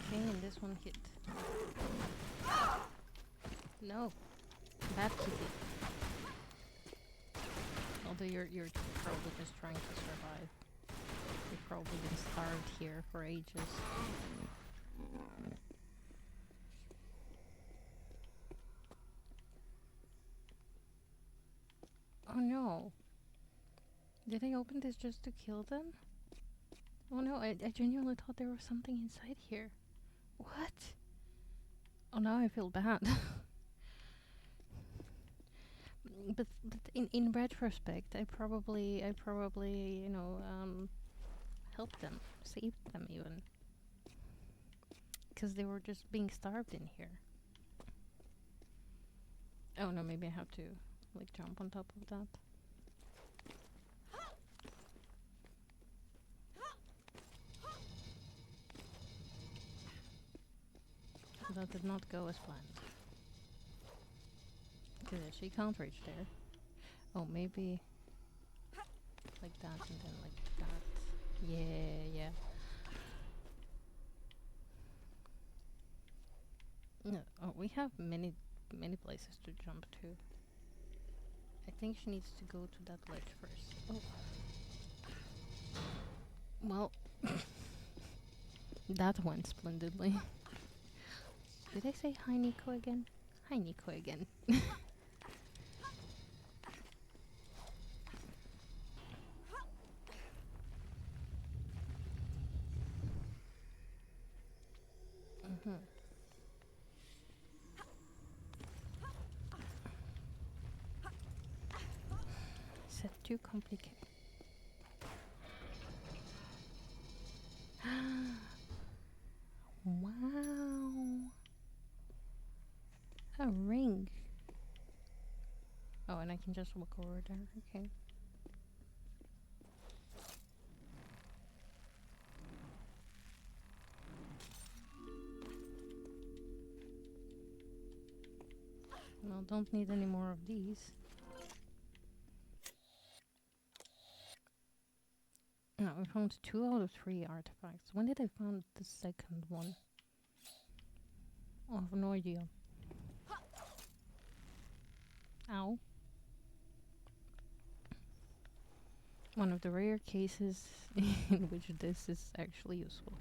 Okay, and this one hit. No. Bad kitty. Although you're probably just trying to survive. You've probably been starved here for ages. Oh no. Did I open this just to kill them? Oh no, I genuinely thought there was something inside here. What? Oh, now I feel bad. but in retrospect, I probably you know helped them, saved them even, because they were just being starved in here. Oh no, maybe I have to like jump on top of that. That did not go as planned. Because she can't reach there. Oh, maybe like that and then like that. Yeah. No, oh, we have many places to jump to. I think she needs to go to that ledge first. Oh. Well, that went splendidly. Did I say hi Nico again? Hi Nico again. Set too complicated. Wow. A ring. Oh, and I can just walk over there. Okay. Well, don't need any more of these. No, we found 2 out of 3 artifacts. When did I find the second one? Oh, I have no idea. Ow. One of the rare cases in which this is actually useful.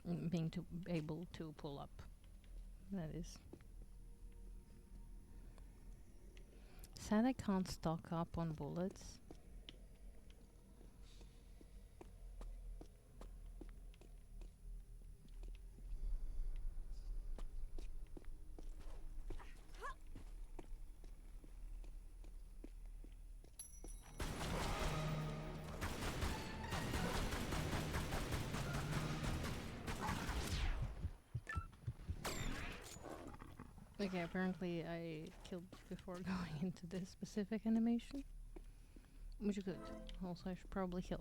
Being able to pull up. That is. Sad I can't stock up on bullets. Okay, apparently I killed before going into this specific animation. which is good. Also, I should probably heal.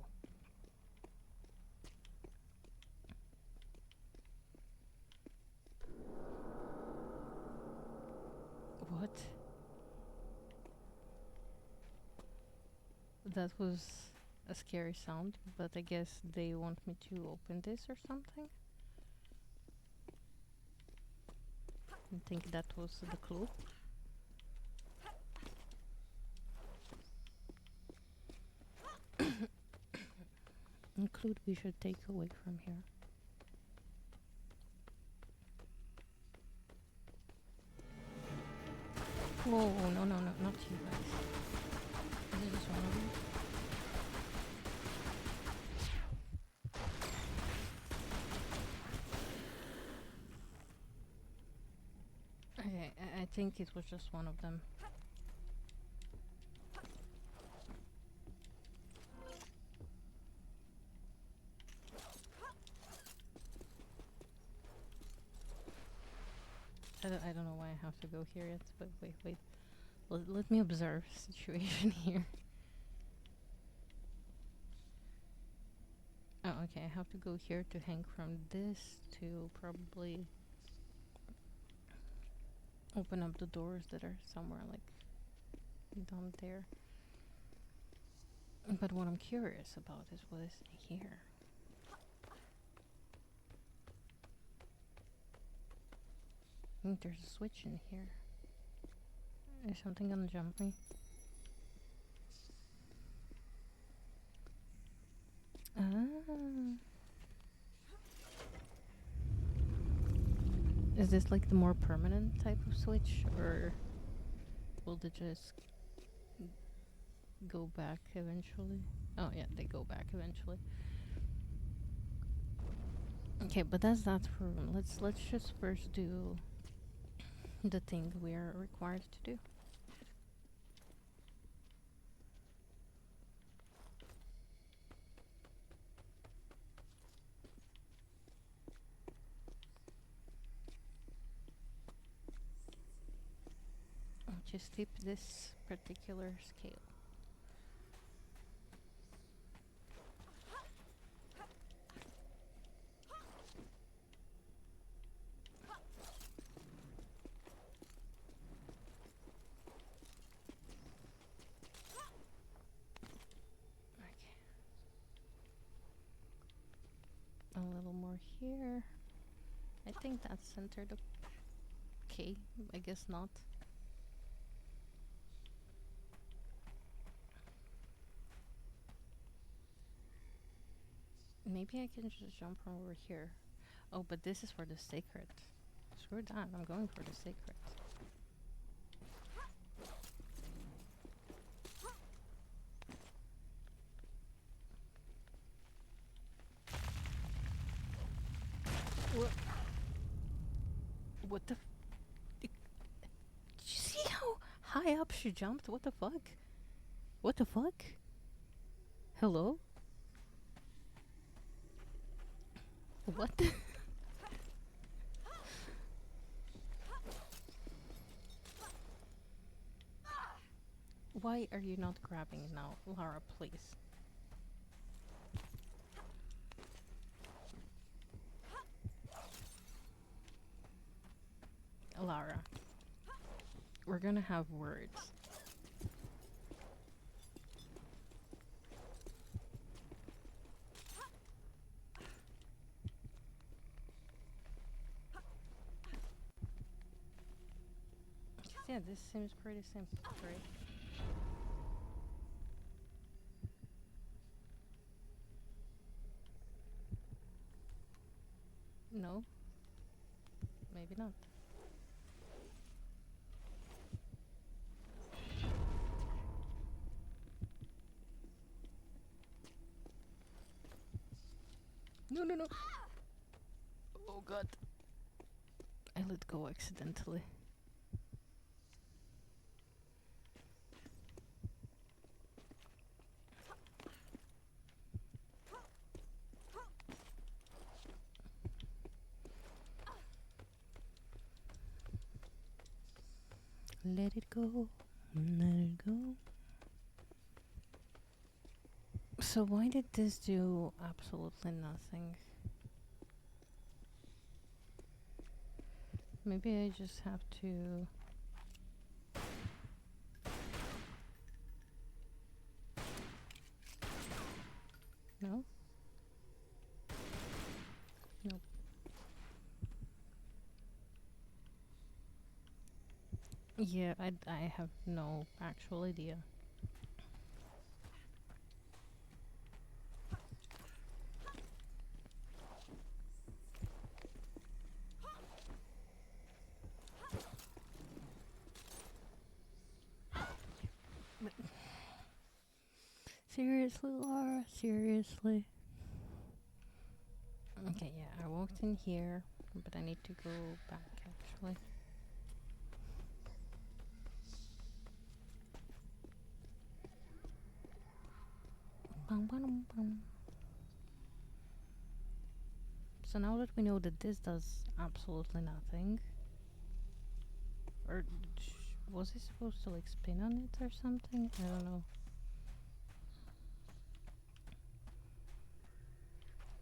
What? That was a scary sound, but I guess they want me to open this or something. I think that was the clue. Include we should take away from here. Whoa, no, no, no, not you guys. Is it just one of you? Okay, I think it was just one of them. I don't know why I have to go here yet, but wait. Let me observe the situation here. Oh, okay, I have to go here to hang from this to probably open up the doors that are somewhere like down there. But what I'm curious about is what is here. I think there's a switch in here. Is something gonna jump me? Ah. Is this like the more permanent type of switch, or will they just go back eventually? Oh yeah, they go back eventually. Okay, but that's that for room. Let's just first do the thing we are required to do. I'll just tip this particular scale. Okay. A little more here. I think that's centered. Okay, I guess not. Maybe I can just jump from over here. Oh, but this is for the sacred. Screw that, I'm going for the sacred. What the did you see how high up she jumped? What the fuck? What the fuck? Hello? What the Why are you not grabbing now? Lara, please. Lara. We're gonna have words. Yeah, this seems pretty simple, right? No? Maybe not. No, no, no! Oh god. I let go accidentally. Let it go, let it go. So why did this do absolutely nothing? Maybe I just have to... No? Nope. Yeah, I have no actual idea. Seriously, Laura? Seriously? Okay, yeah, I walked in here, but I need to go back actually. Bum, bum, bum. So now that we know that this does absolutely nothing, or was he supposed to like spin on it or something? I don't know.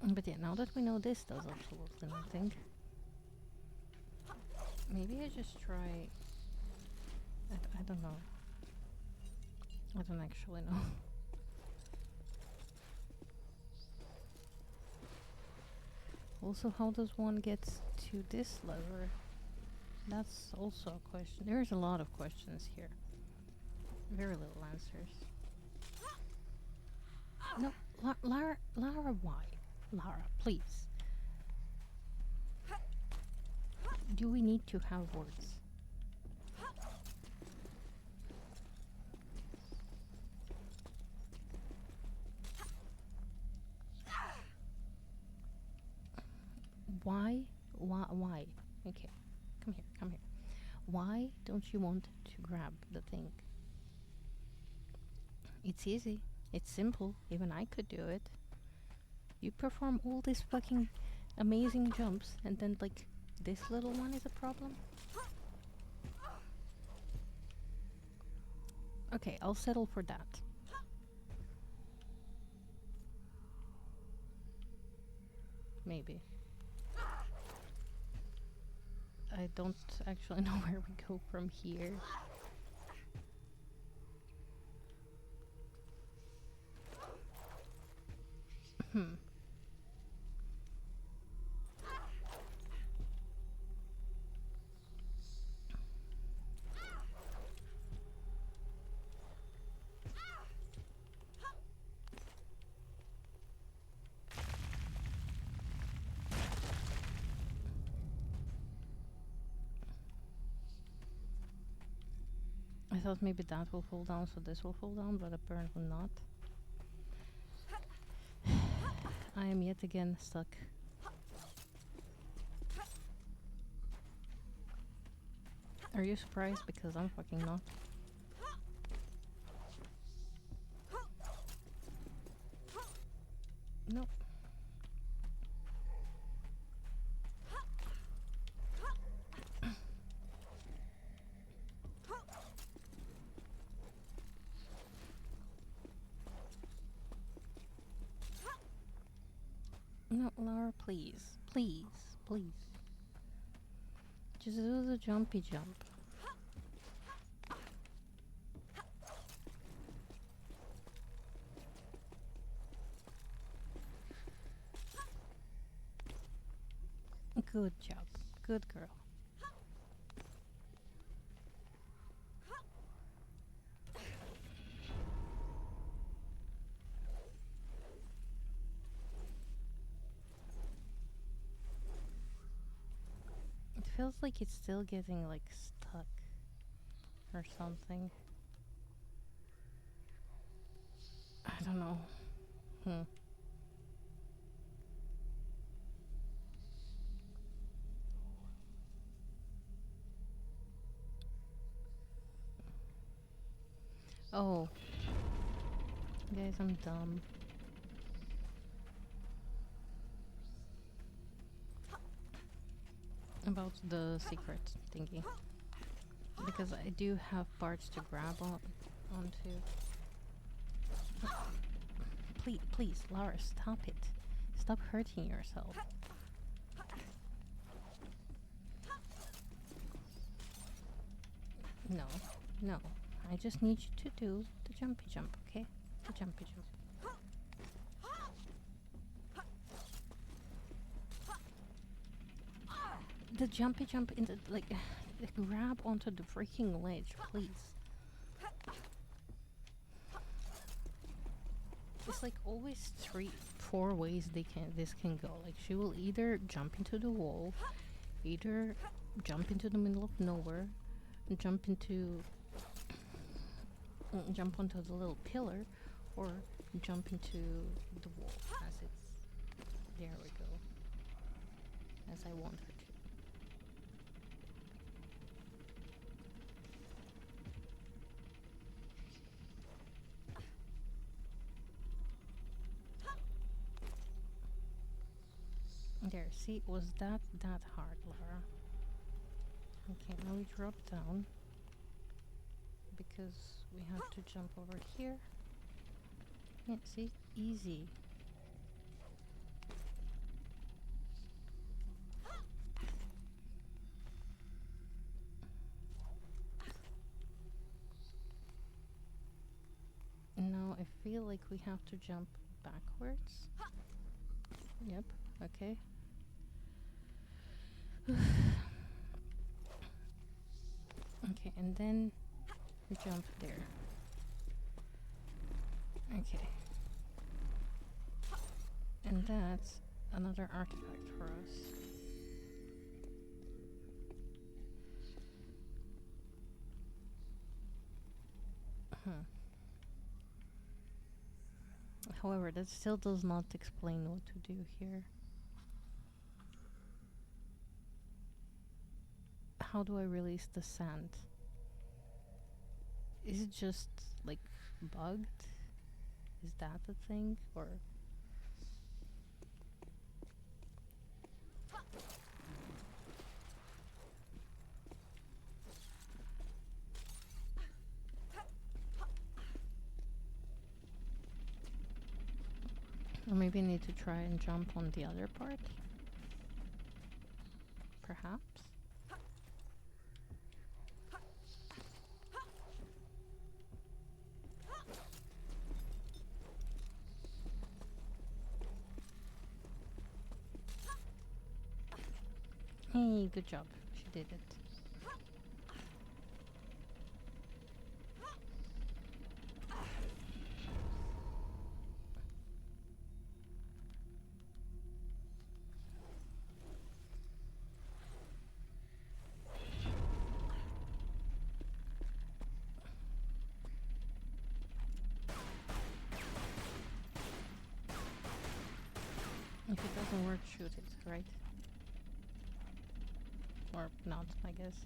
But yeah, now that we know this does absolutely nothing, maybe I just try... I don't know. I don't actually know. Also, how does one get to this lever? That's also a question. There's a lot of questions here. Very little answers. No, Lara, why? Lara, please. Do we need to have words? Why? Why? Okay, come here, come here. Why don't you want to grab the thing? It's easy. It's simple. Even I could do it. You perform all these fucking amazing jumps and then like this little one is a problem? Okay, I'll settle for that. Maybe. I don't actually know where we go from here. Hmm. I thought maybe that will fall down, so this will fall down, but apparently not. I am yet again stuck. Are you surprised? Because I'm fucking not. Nope. No, Laura, please. Please. Please. Just do the jumpy jump. Good job. Good girl. It feels like it's still getting like stuck or something. I don't know. Oh. Guys, I'm dumb. About the secret thingy. Because I do have parts to grab onto. please, Lara, stop it. Stop hurting yourself. No, no. I just need you to do the jumpy jump, okay? The jumpy jump. The jumpy jump in the, like, grab onto the freaking ledge, please. It's like always 4 ways this can go. Like, she will either jump into the wall, either jump into the middle of nowhere, jump onto the little pillar, or jump into the wall as it's, there we go, as I want her to. There, see, was that hard, Lara? Okay, now we drop down because we have to jump over here. Yeah, see, easy. Now I feel like we have to jump backwards. Yep, okay. Okay, and then we jump there. Okay. And that's another artifact for us. However, that still does not explain what to do here. How do I release the sand? Is it just like bugged? Is that the thing? Or maybe I need to try and jump on the other part? Perhaps? Hey, good job. She did it. If it doesn't work, shoot it, right? Or not, I guess.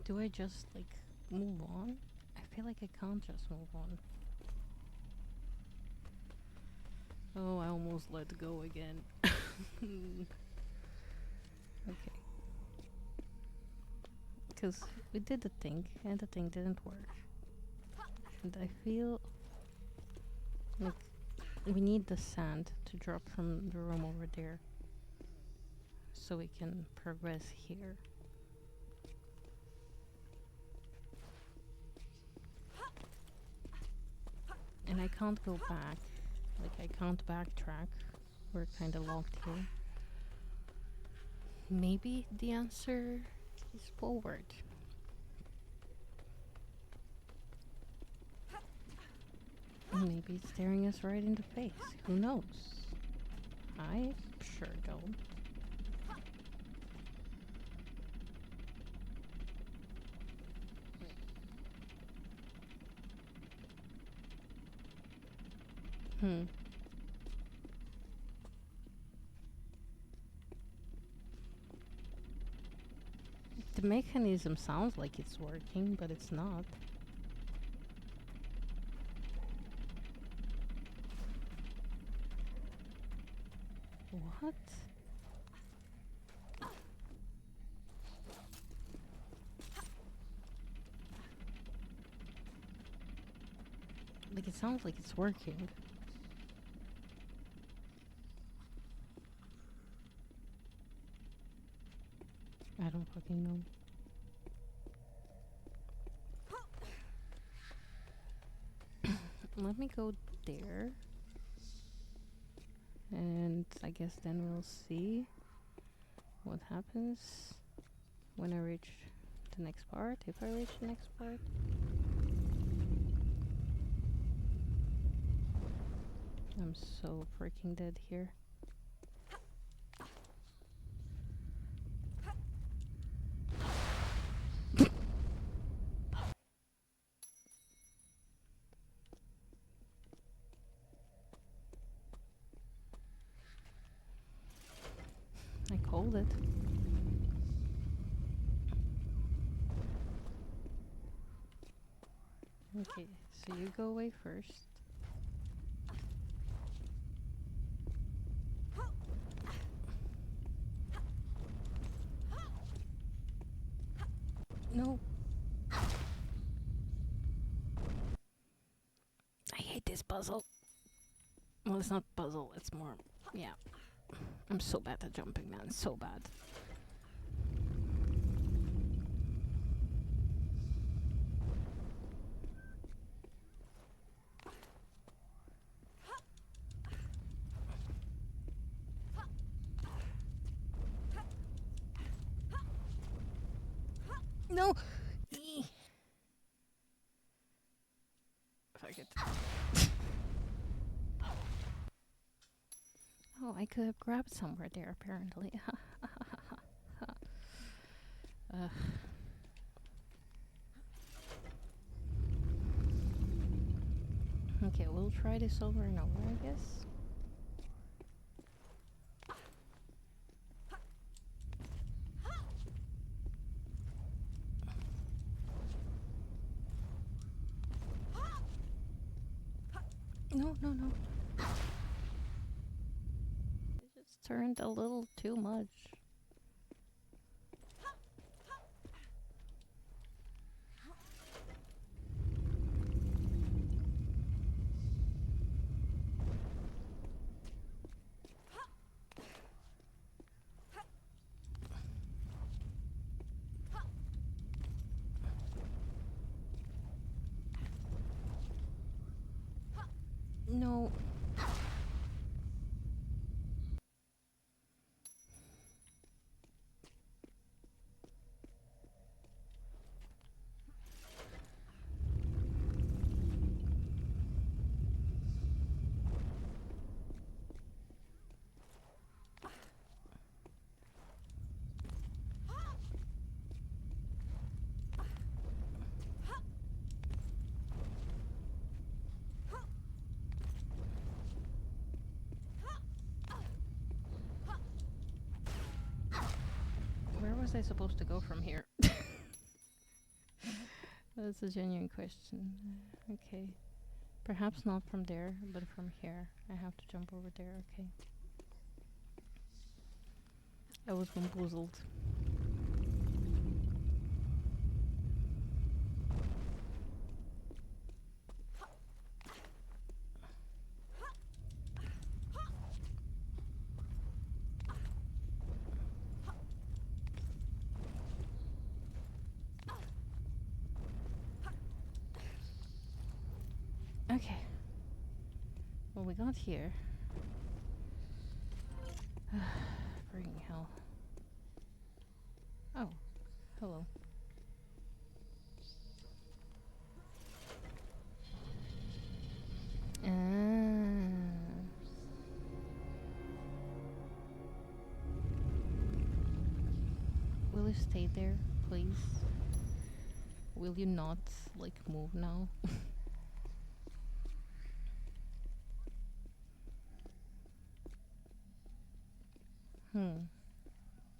Do I just, like, move on? I feel like I can't just move on. Oh, I almost let go again. Okay. Because we did the thing, and the thing didn't work. And I feel like we need the sand to drop from the room over there so we can progress here. And I can't go back. Like, I can't backtrack. We're kind of locked here. Maybe the answer is forward. Maybe it's staring us right in the face. Who knows? I sure don't. The mechanism sounds like it's working, but it's not. What? Like, it sounds like it's working. I don't fucking know. Let me go there. And I guess then we'll see what happens when I reach the next part, if I reach the next part. I'm so freaking dead here. I called it. Okay, so you go away first. No. I hate this puzzle. Well, it's not puzzle, it's more, yeah. I'm so bad at jumping, man, so bad. No! Fuck it. Oh, I could have grabbed somewhere there, apparently. Okay, we'll try this over and over, I guess. No, no, no. It just turned a little too much. No. Where was I supposed to go from here? That's a genuine question. Okay. Perhaps not from there, but from here. I have to jump over there, okay. I was bamboozled. Okay. Well, we got here. Freaking hell. Oh, hello. Will you stay there, please? Will you not, like, move now?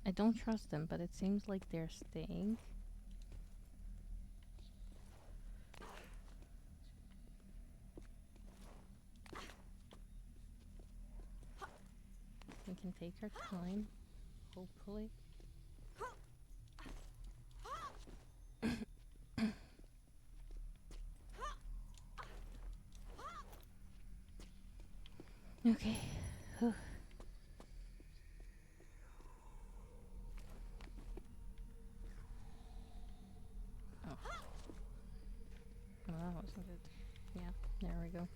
I don't trust them, but it seems like they're staying. We can take our time, hopefully. Okay. Whew. Oh. Well, that wasn't good. Yeah, there we go.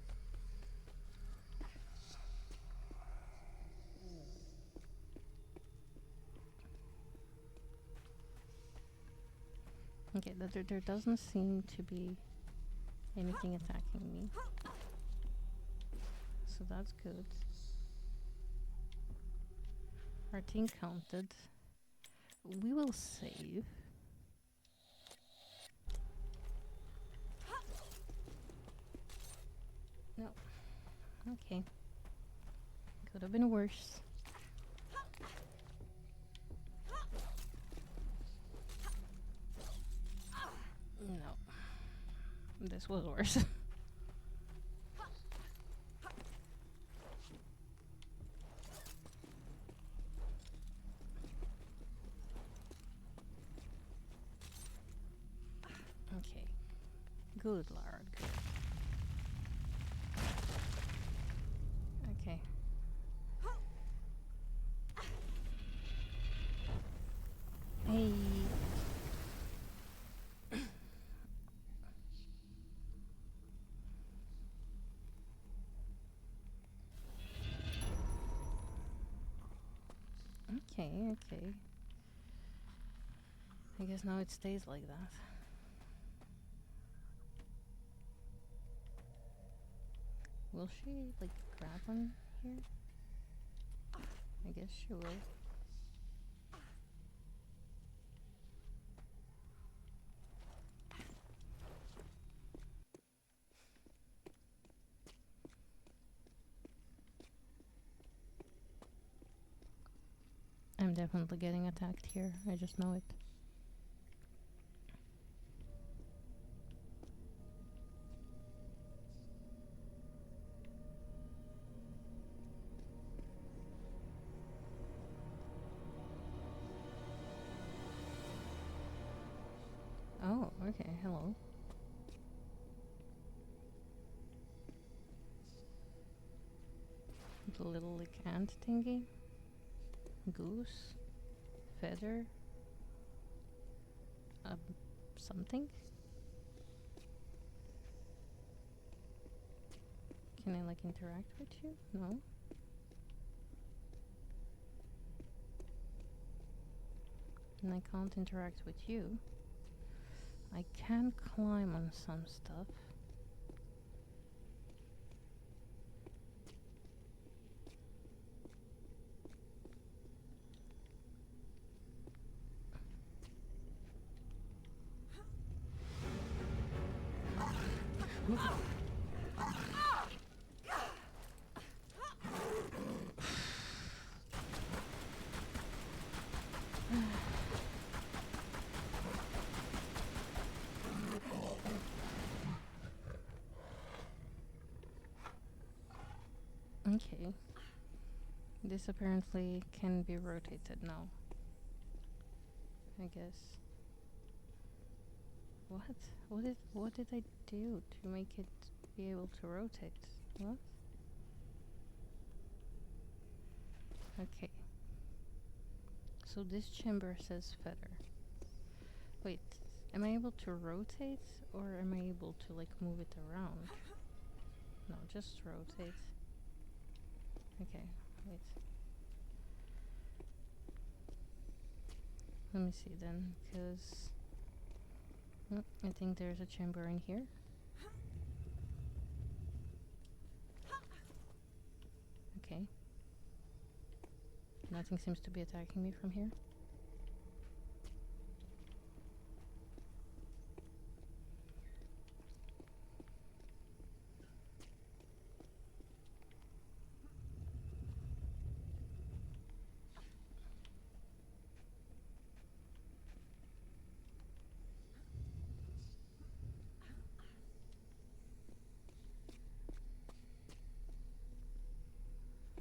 Okay, there doesn't seem to be anything attacking me. So that's good. Our team counted. We will save. No. Okay. Could have been worse. No. This was worse. Okay. Good, Lara. Good. Okay. Hey. Okay, okay. I guess now it stays like that. Will she, like, grab one here? I guess she will. I'm definitely getting attacked here. I just know it. Oh, okay. Hello. The little, like, ant thingy. Goose. Feather. Something. Can I, like, interact with you? No. And I can't interact with you. I can climb on some stuff. Okay. This apparently can be rotated now. I guess. What did I do to make it be able to rotate? What? Okay. So this chamber says feather. Wait, am I able to rotate or am I able to, like, move it around? No, just rotate. Okay, wait. Let me see then, because I think there's a chamber in here. Okay. Nothing seems to be attacking me from here.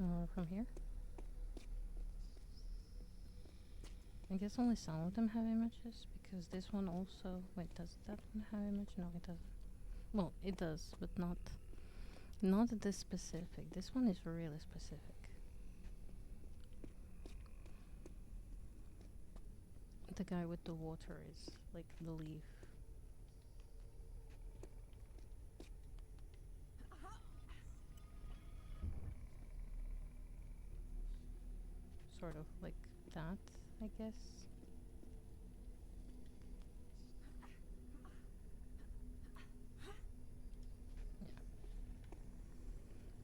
Or from here. I guess only some of them have images, because this one also... Wait, does that one have image? No, it doesn't. Well, it does, but not Not this specific. This one is really specific. The guy with the water is like the leaf. Sort of like that, I guess. Yeah.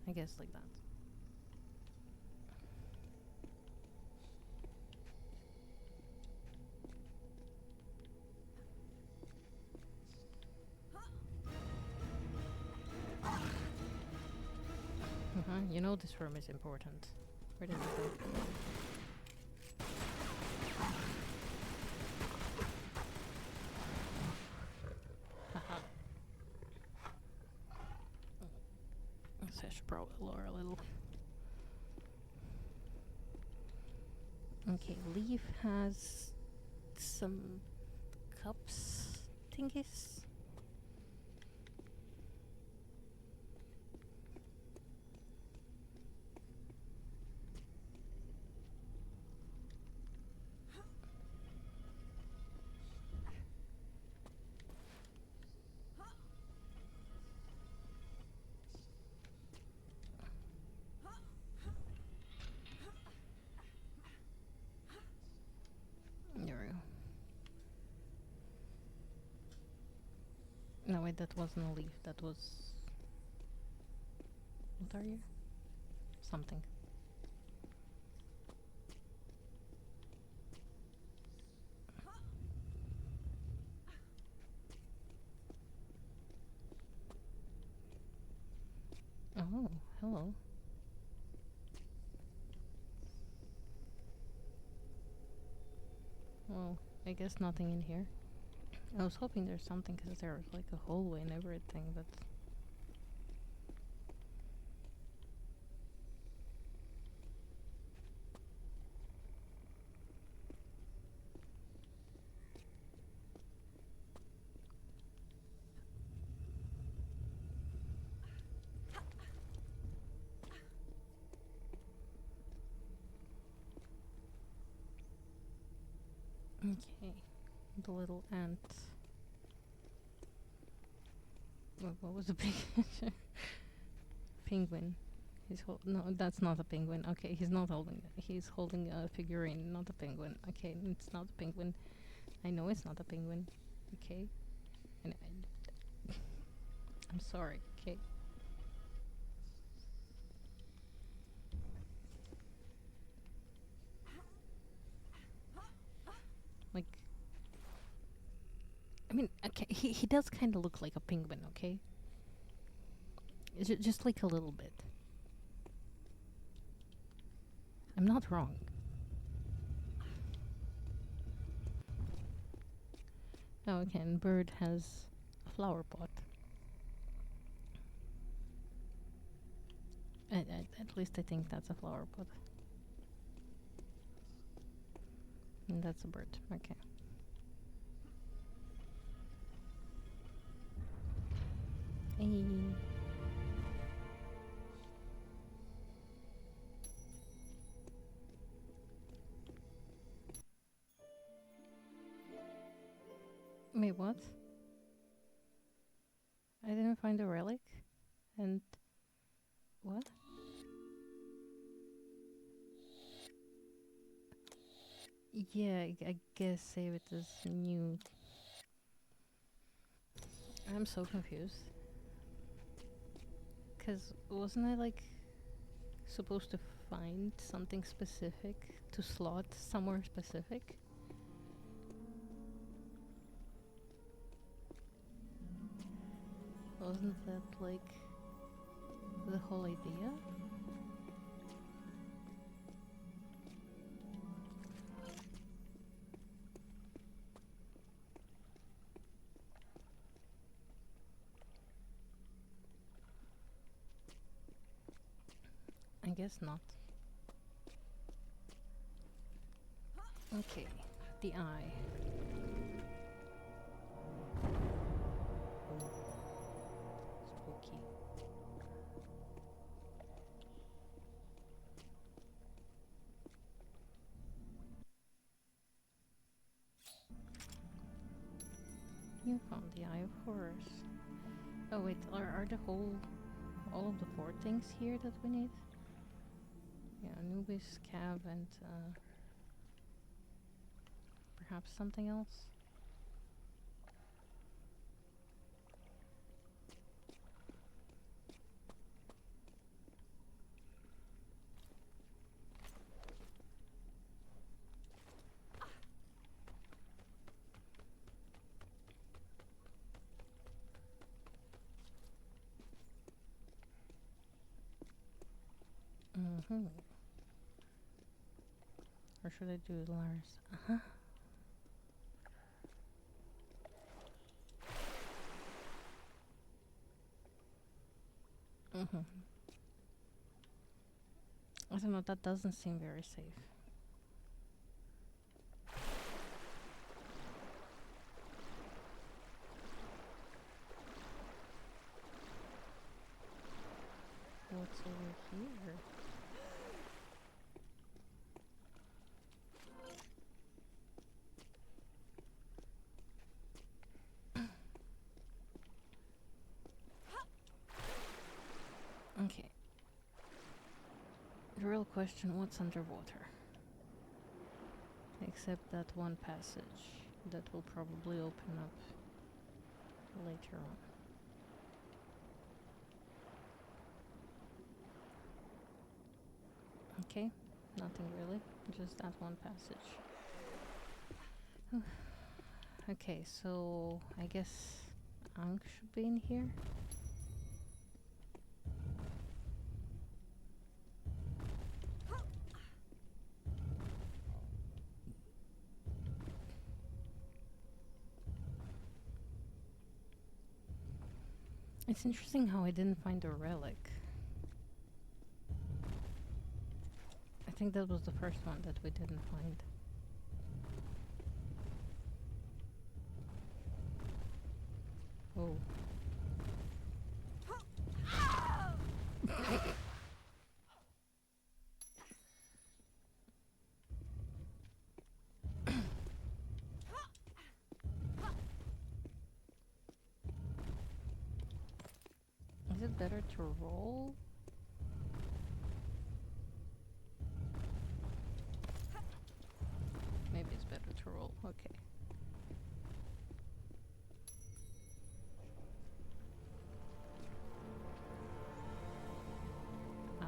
I guess like that. You know this room is important. Where did it go? Haha. So I should probably lower a little. Okay, Leaf has some cups thingies. There we go. No, wait, that wasn't a leaf. That was... What are you? Something. Oh, hello. Well, I guess nothing in here. I was hoping there's something because there was like a hallway and everything, but... Okay, the little ant. What was the picture? Penguin. No, that's not a penguin. Okay, he's not holding it. He's holding a figurine, not a penguin. Okay, it's not a penguin. I know it's not a penguin. Okay, and I'm sorry. Okay. Like, I mean, okay, he does kind of look like a penguin. Okay, just like a little bit. I'm not wrong. Oh, okay, and Bird has a flower pot. At least I think that's a flower pot. And that's a bird. Okay. Hey. Wait, what? I didn't find a relic? And... what? Yeah, I guess save it as new. I'm so confused. Cause wasn't I like supposed to find something specific to slot somewhere specific? Wasn't that like the whole idea? I guess not. Okay, the eye. Spooky. You found the Eye of Horus. Oh wait, are the all of the 4 things here that we need? Yeah, Anubis, Cav, and perhaps something else? Mm-hmm. Or should I do Lars? Uh-huh. Mm-hmm. I don't know, that doesn't seem very safe. What's over here? Okay. The real question, what's underwater? Except that one passage that will probably open up later on. Okay, nothing really, just that one passage. Okay, so I guess Ankh should be in here. It's interesting how I didn't find a relic. I think that was the first one that we didn't find. Oh. Is it better to roll? Maybe it's better to roll. Okay. Ah.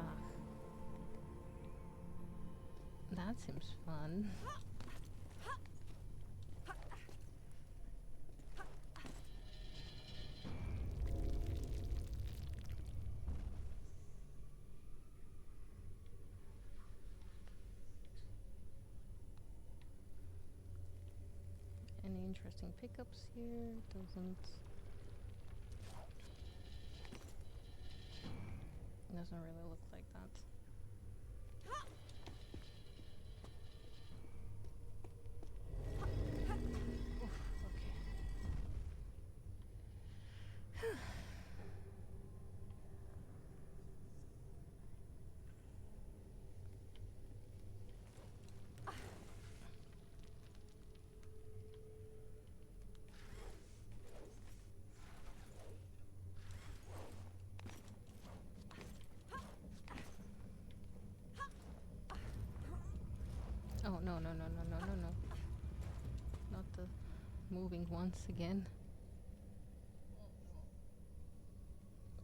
That seems fun. Any interesting pickups here? Doesn't really look like that. Oof, okay. Oh, no, no, no, no, no, no, no. Not the moving ones again.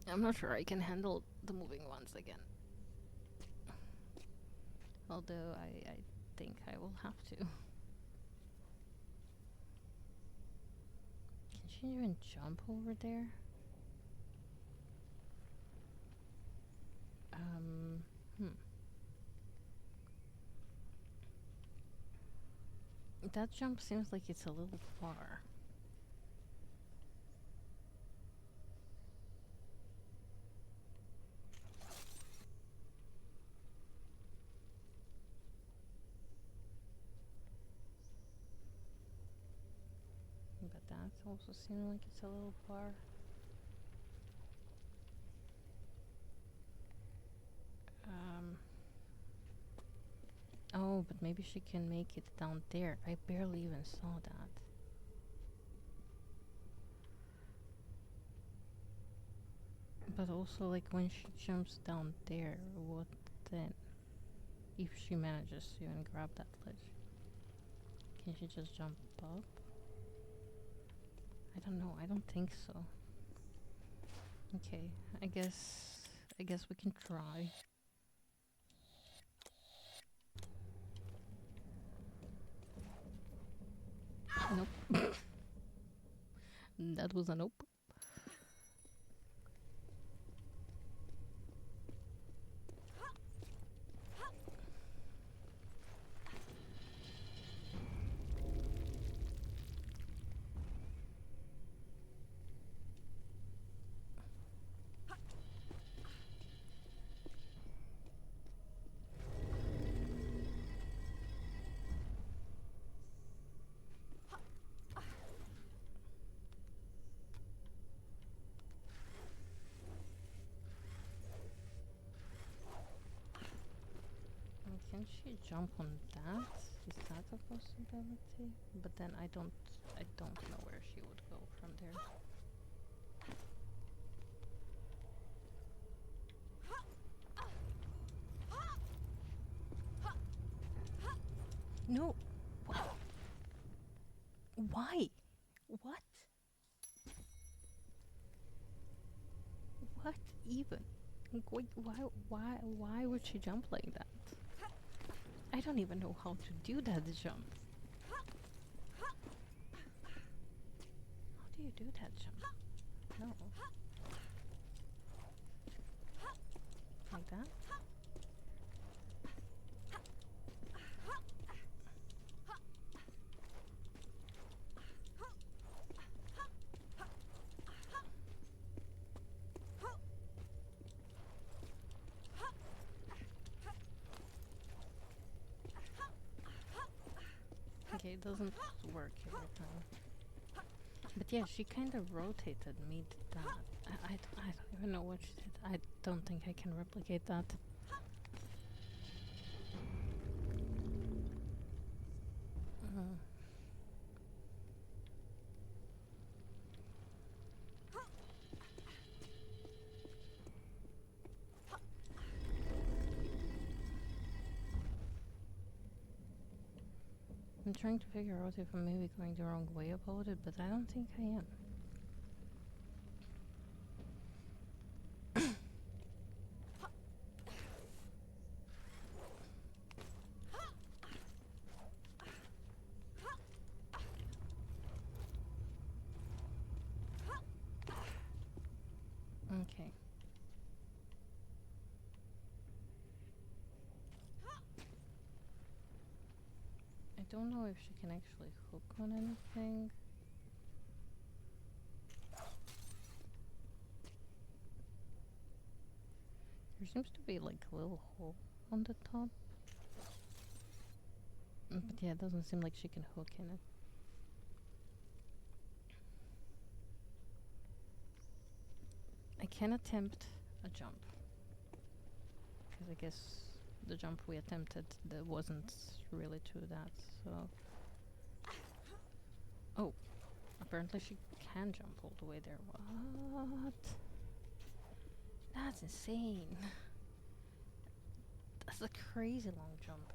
I'm not sure I can handle the moving ones again. Although I think I will have to. Can she even jump over there? That jump seems like it's a little far. But that also seems like it's a little far. Oh, but maybe she can make it down there. I barely even saw that. But also, like, when she jumps down there, what then? If she manages to even grab that ledge, can she just jump up? I don't know. I don't think so. Okay, I guess we can try. Nope. That was a nope. Can she jump on that? Is that a possibility? But then I don't know where she would go from there. No. Why? What? What even? Like, why would she jump like that? I don't even know how to do that jump. How do you do that jump? No. Like that? Okay, it doesn't work every time. But yeah, she kind of rotated mid that. I don't even know what she did. I don't think I can replicate that. I'm trying to figure out if I'm maybe going the wrong way about it, but I don't think I am. Okay. I don't know if she can actually hook on anything. There seems to be like a little hole on the top. But yeah, it doesn't seem like she can hook in it. I can attempt a jump. Because I guess the jump we attempted that wasn't really to that, so... Oh, apparently she can jump all the way there. What? That's insane. That's a crazy long jump.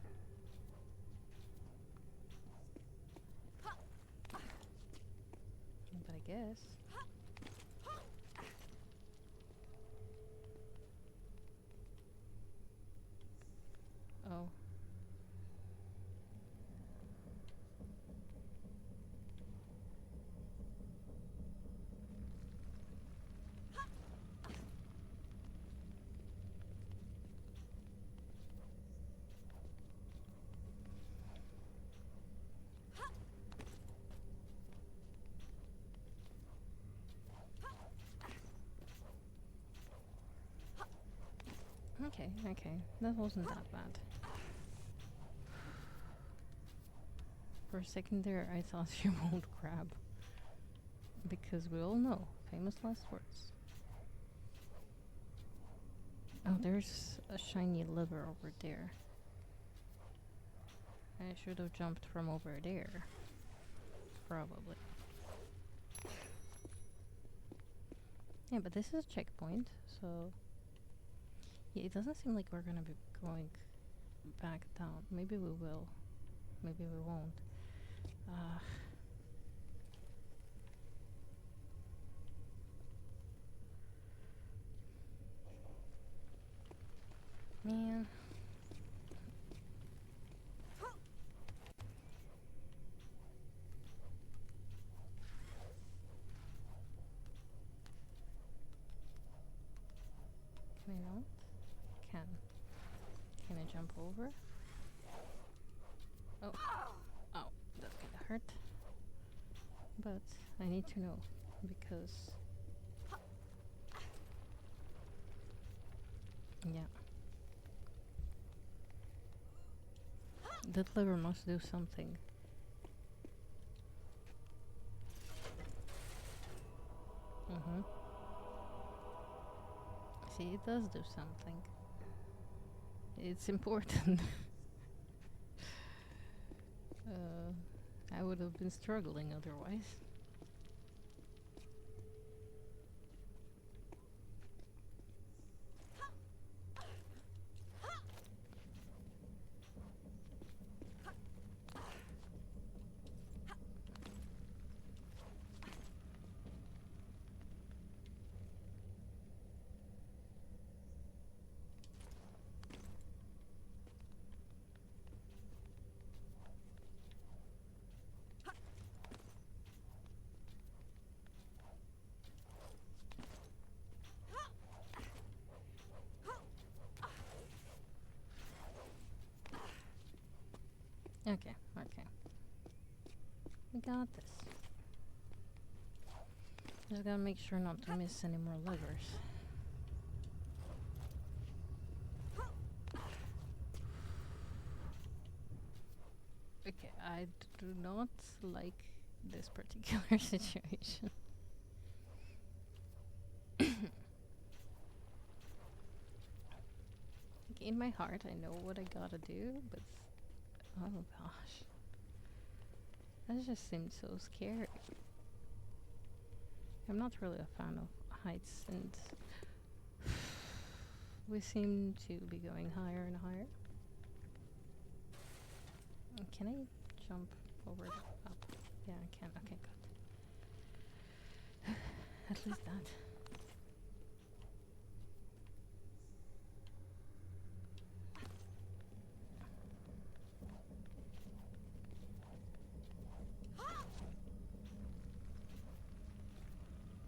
But I guess... Oh. Okay, that wasn't that bad. For a second there, I thought she won't grab. Because we all know, famous last words. Oh, there's a shiny lever over there. I should have jumped from over there. Probably. Yeah, but this is a checkpoint, so yeah, it doesn't seem like we're gonna be going back down. Maybe we will. Maybe we won't. Uh, man. Can I not? Can. Can I jump over? Oh. Oh, that kinda hurt. But I need to know because yeah. That lever must do something. Mm-hmm. See, it does do something. It's important. I would have been struggling otherwise. Okay, okay. We got this. Just gotta make sure not to miss any more levers. Okay, I do not like this particular situation. Like, in my heart, I know what I gotta do, but oh gosh, that just seems so scary. I'm not really a fan of heights, and we seem to be going higher and higher. Can I jump over up? Yeah, I can. Okay, good. At least that.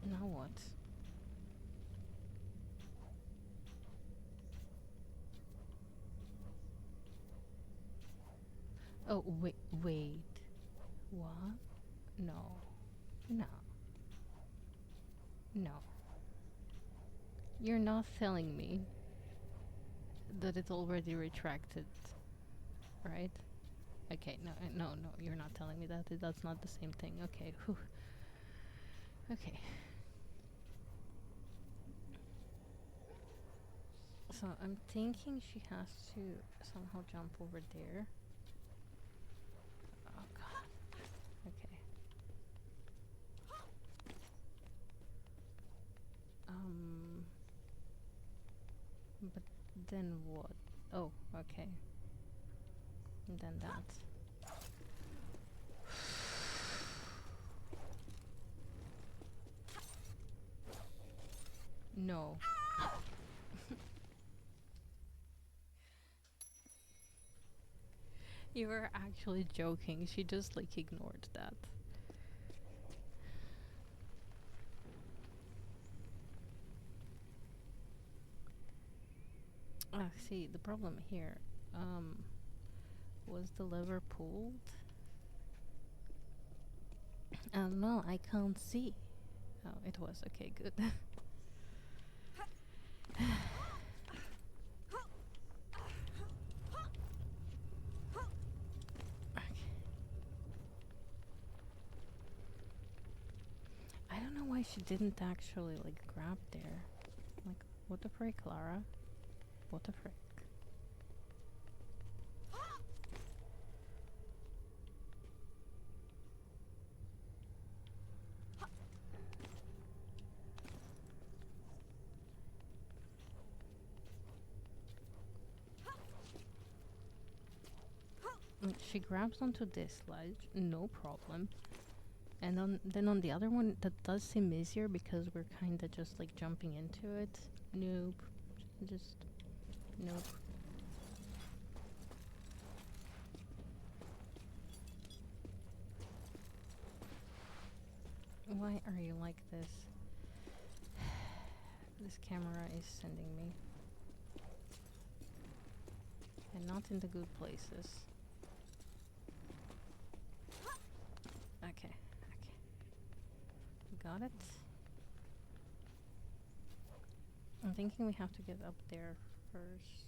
Now what? Oh, wait, wait. What? No. No. No. You're not telling me that it's already retracted, right? Okay, no, no, you're not telling me that. That's not the same thing. Okay, whew. Okay. So I'm thinking she has to somehow jump over there. Oh god. Okay. But then what? Oh, okay. And then that. No. You were actually joking. She just like ignored that. Ah, see, the problem here was the lever pulled. No, I can't see. Oh, it was. Okay, good. I don't know why she didn't actually like grab there. Like, what the frick, Lara? What the frick? she grabs onto this ledge, no problem. And then on the other one, that does seem easier because we're kind of just like jumping into it. Nope. Just nope. Why are you like this? This camera is sending me. And not in the good places. Okay, okay. Got it. I'm thinking we have to get up there first.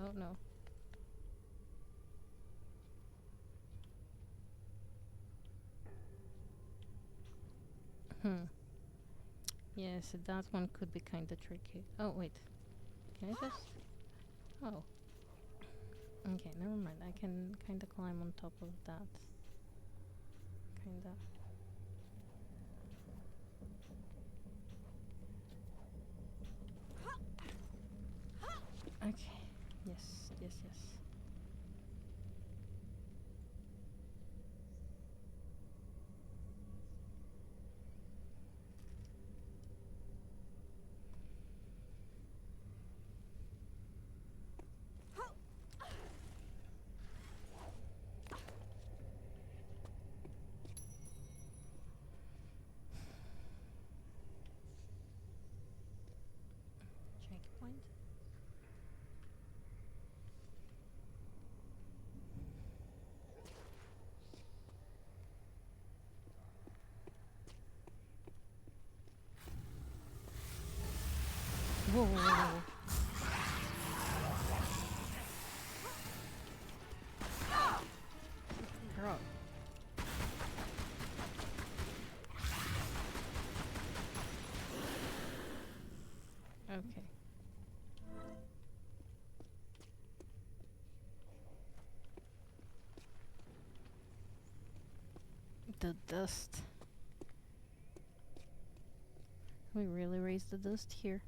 Oh no. Yes, that one could be kinda tricky. Oh, wait. Can I just... Oh. Okay, never mind. I can kinda climb on top of that. Kinda. Okay. Yes, yes, yes. Checkpoint. Whoa, whoa, whoa, whoa. Girl. Okay. The dust. We really raised the dust here.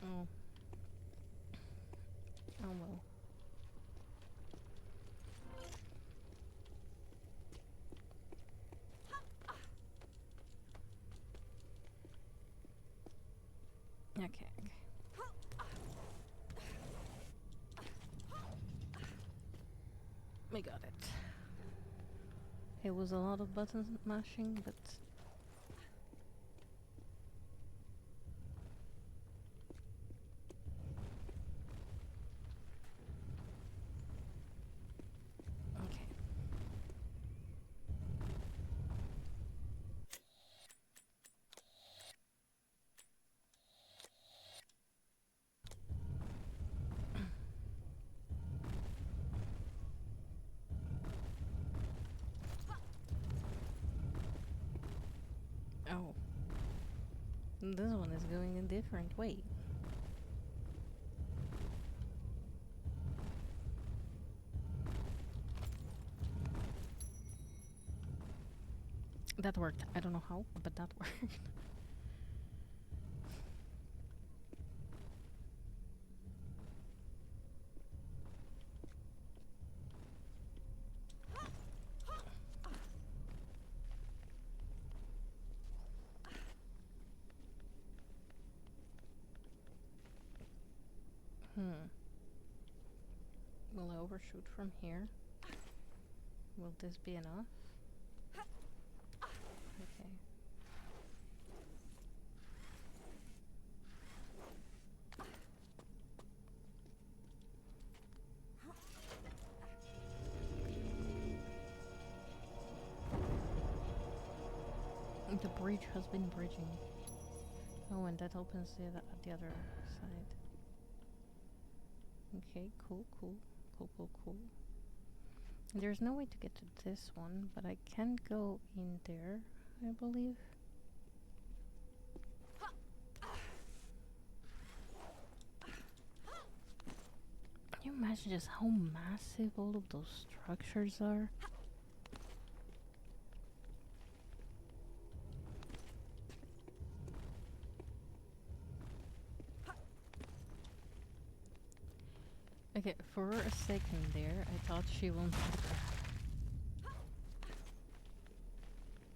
Oh. Oh well. Okay, okay. We got it. It was a lot of button mashing, but... Okay. Oh. This one is going a different way. That worked. I don't know how, but that worked. Will I overshoot from here? Will this be enough? Okay. The bridge has been bridging. Oh, and that opens the other side. Okay, cool, cool, cool, cool, cool. There's no way to get to this one, but I can go in there, I believe. Can you imagine just how massive all of those structures are? Okay, for a second there, I thought she wanted to grab.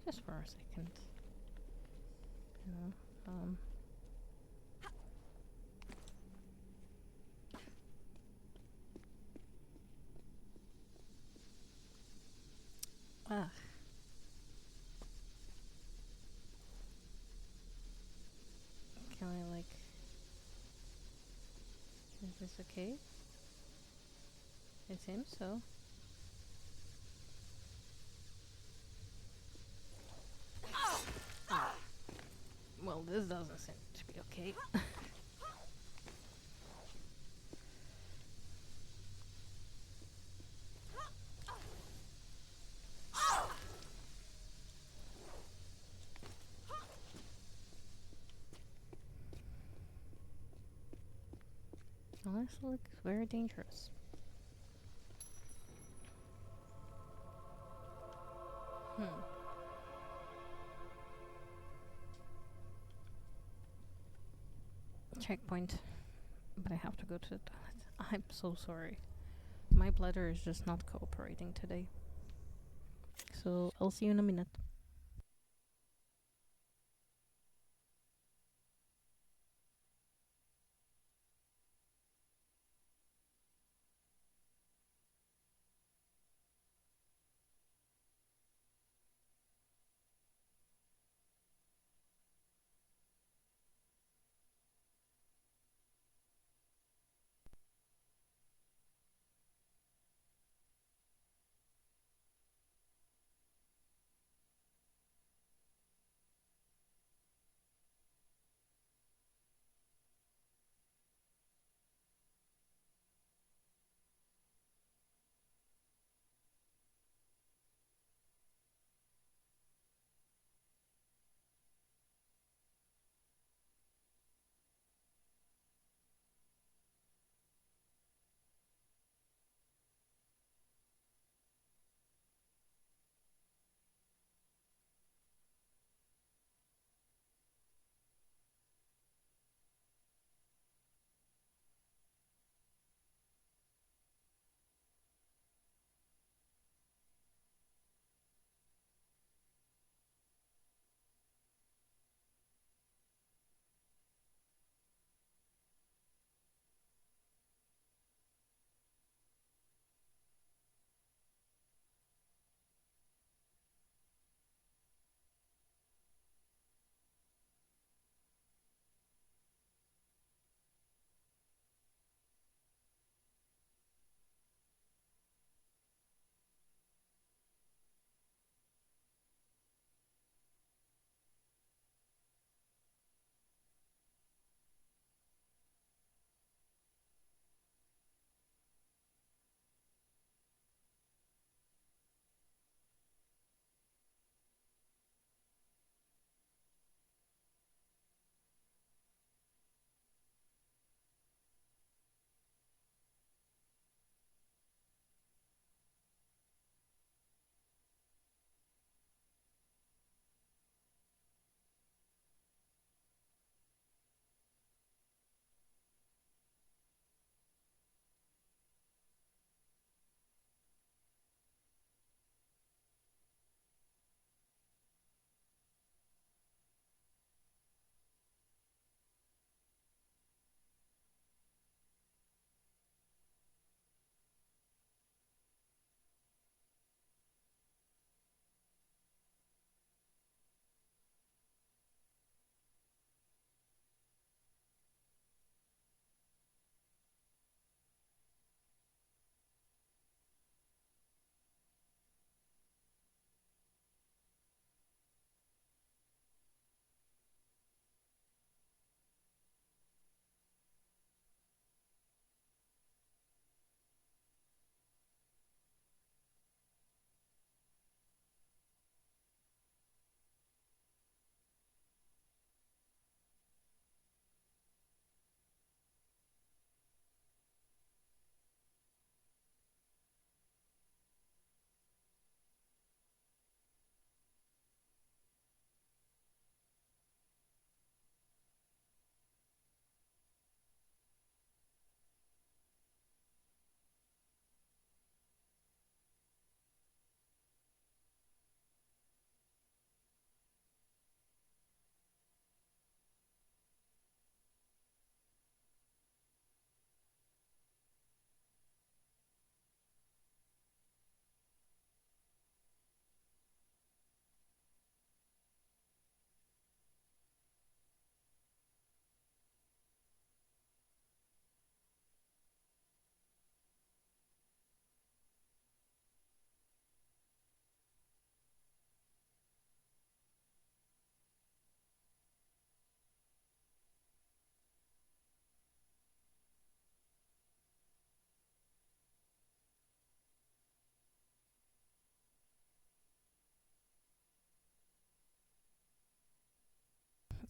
Just for a second. You know, Ah. Can I, like... Is this okay? It seems so. Oh. Well, this doesn't seem to be okay. Well, this looks very dangerous. Checkpoint. But I have to go to the toilet. I'm so sorry. My bladder is just not cooperating today. So I'll see you in a minute.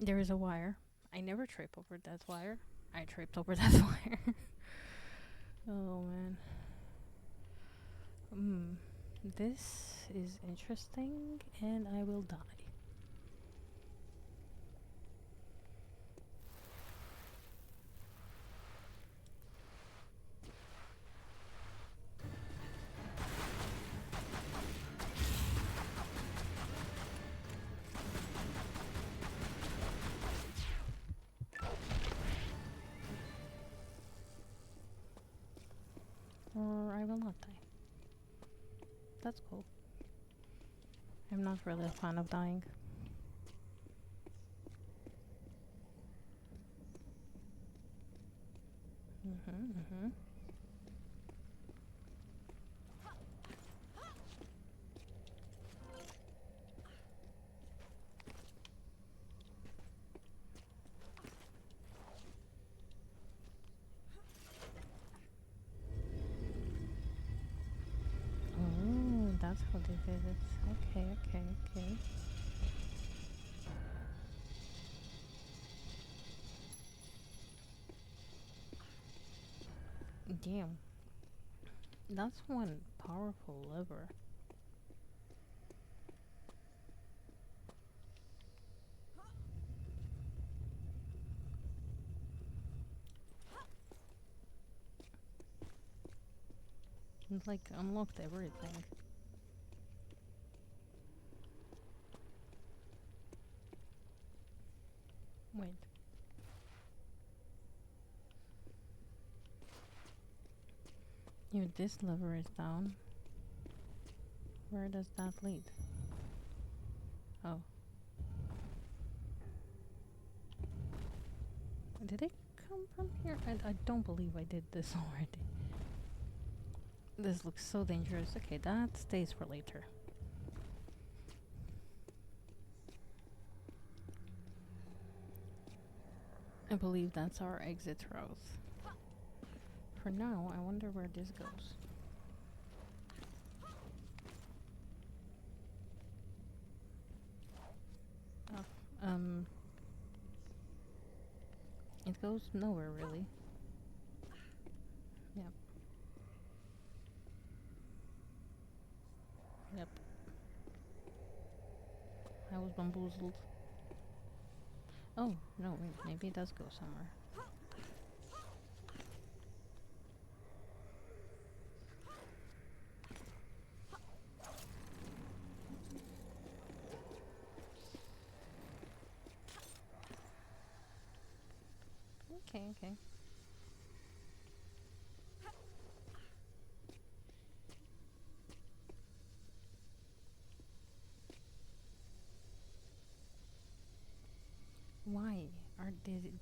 There is a wire. I never trip over that wire. I tripped over that wire. Oh man. Hmm. This is interesting, and I will die. Or I will not die. That's cool. I'm not really a fan of dying. Mm-hmm. Oh, that's how they did it. Okay, okay, okay. Damn. That's one powerful lever. It's like unlocked everything. Wait. If this lever is down, where does that lead? Oh. Did it come from here? I don't believe I did this already. This looks so dangerous. Okay, that stays for later. I believe that's our exit route. For now, I wonder where this goes. Oh, it goes nowhere really. Yep. Yep. I was bamboozled. Oh, no, wait, maybe it does go somewhere. Okay, okay. Why are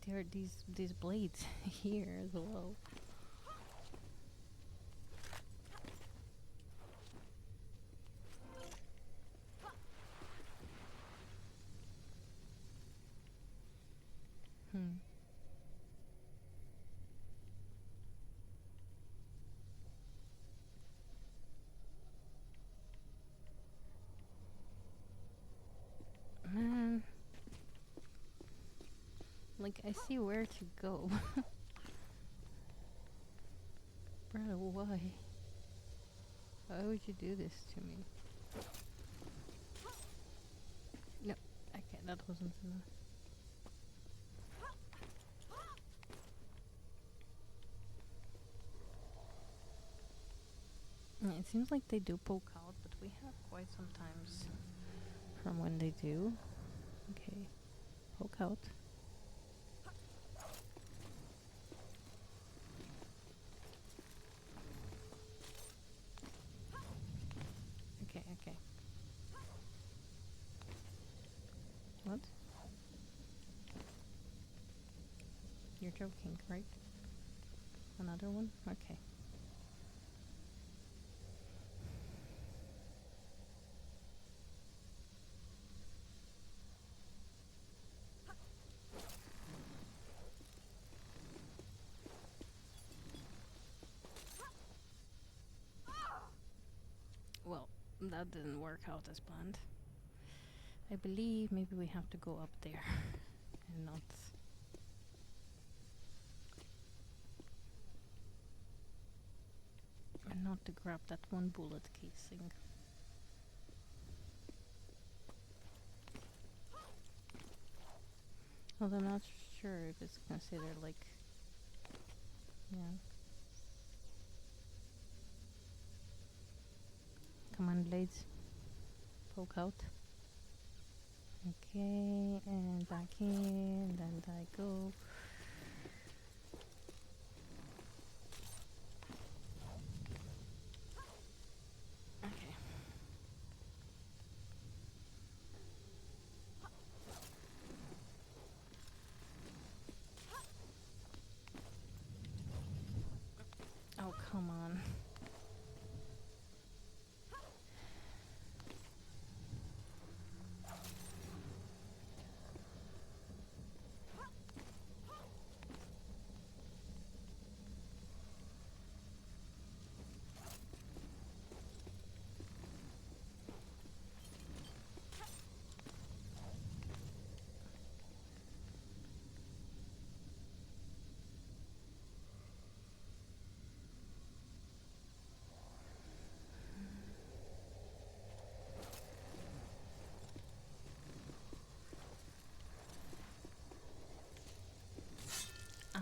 there these blades here as well? Hmm. Man, like I see where to go. Bro, why? Why would you do this to me? No, okay, that wasn't enough. Yeah, it seems like they do poke out, but we have quite some times from when they do. Okay, poke out. Okay, okay. What? You're joking, right? Another one? Okay. Well, that didn't work out as planned. I believe maybe we have to go up there. and not to grab that one bullet casing. Although I'm not sure if it's considered like, yeah. Come on, blades. Poke out. Okay, and back in, then I go. Okay. Oh, come on.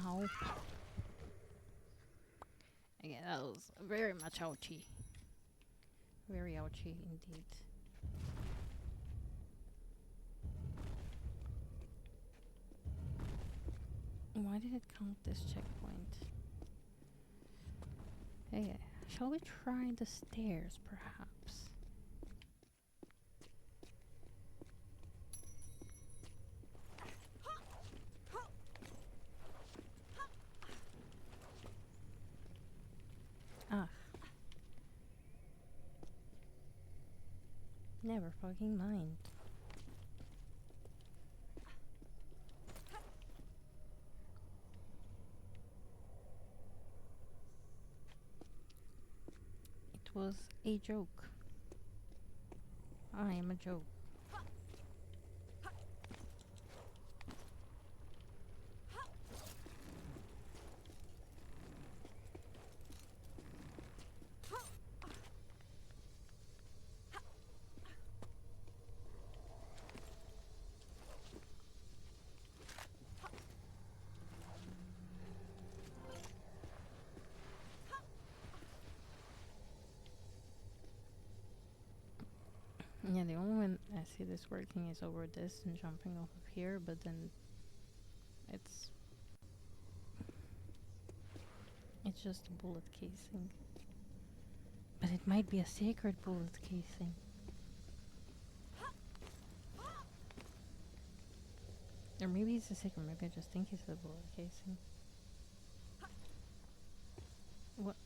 Ow. Okay, that was very much ouchy. Very ouchy indeed. Why did it count this checkpoint? Hey, shall we try the stairs, perhaps? Ah. Never fucking mind. It was a joke. I am a joke. Yeah, the only way I see this working is over this and jumping off of here, but then it's just a bullet casing. But it might be a sacred bullet casing. Or maybe it's a secret, maybe I just think it's a bullet casing. What?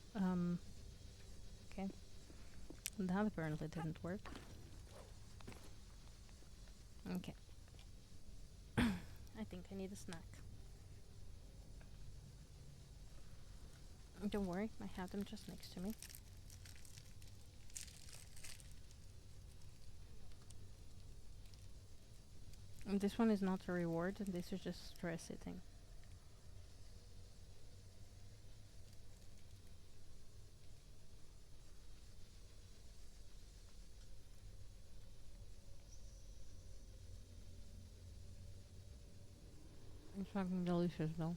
Okay. That apparently didn't work. Okay. I think I need a snack. Don't worry, I have them just next to me. And this one is not a reward, this is just stress eating. It's fucking delicious though.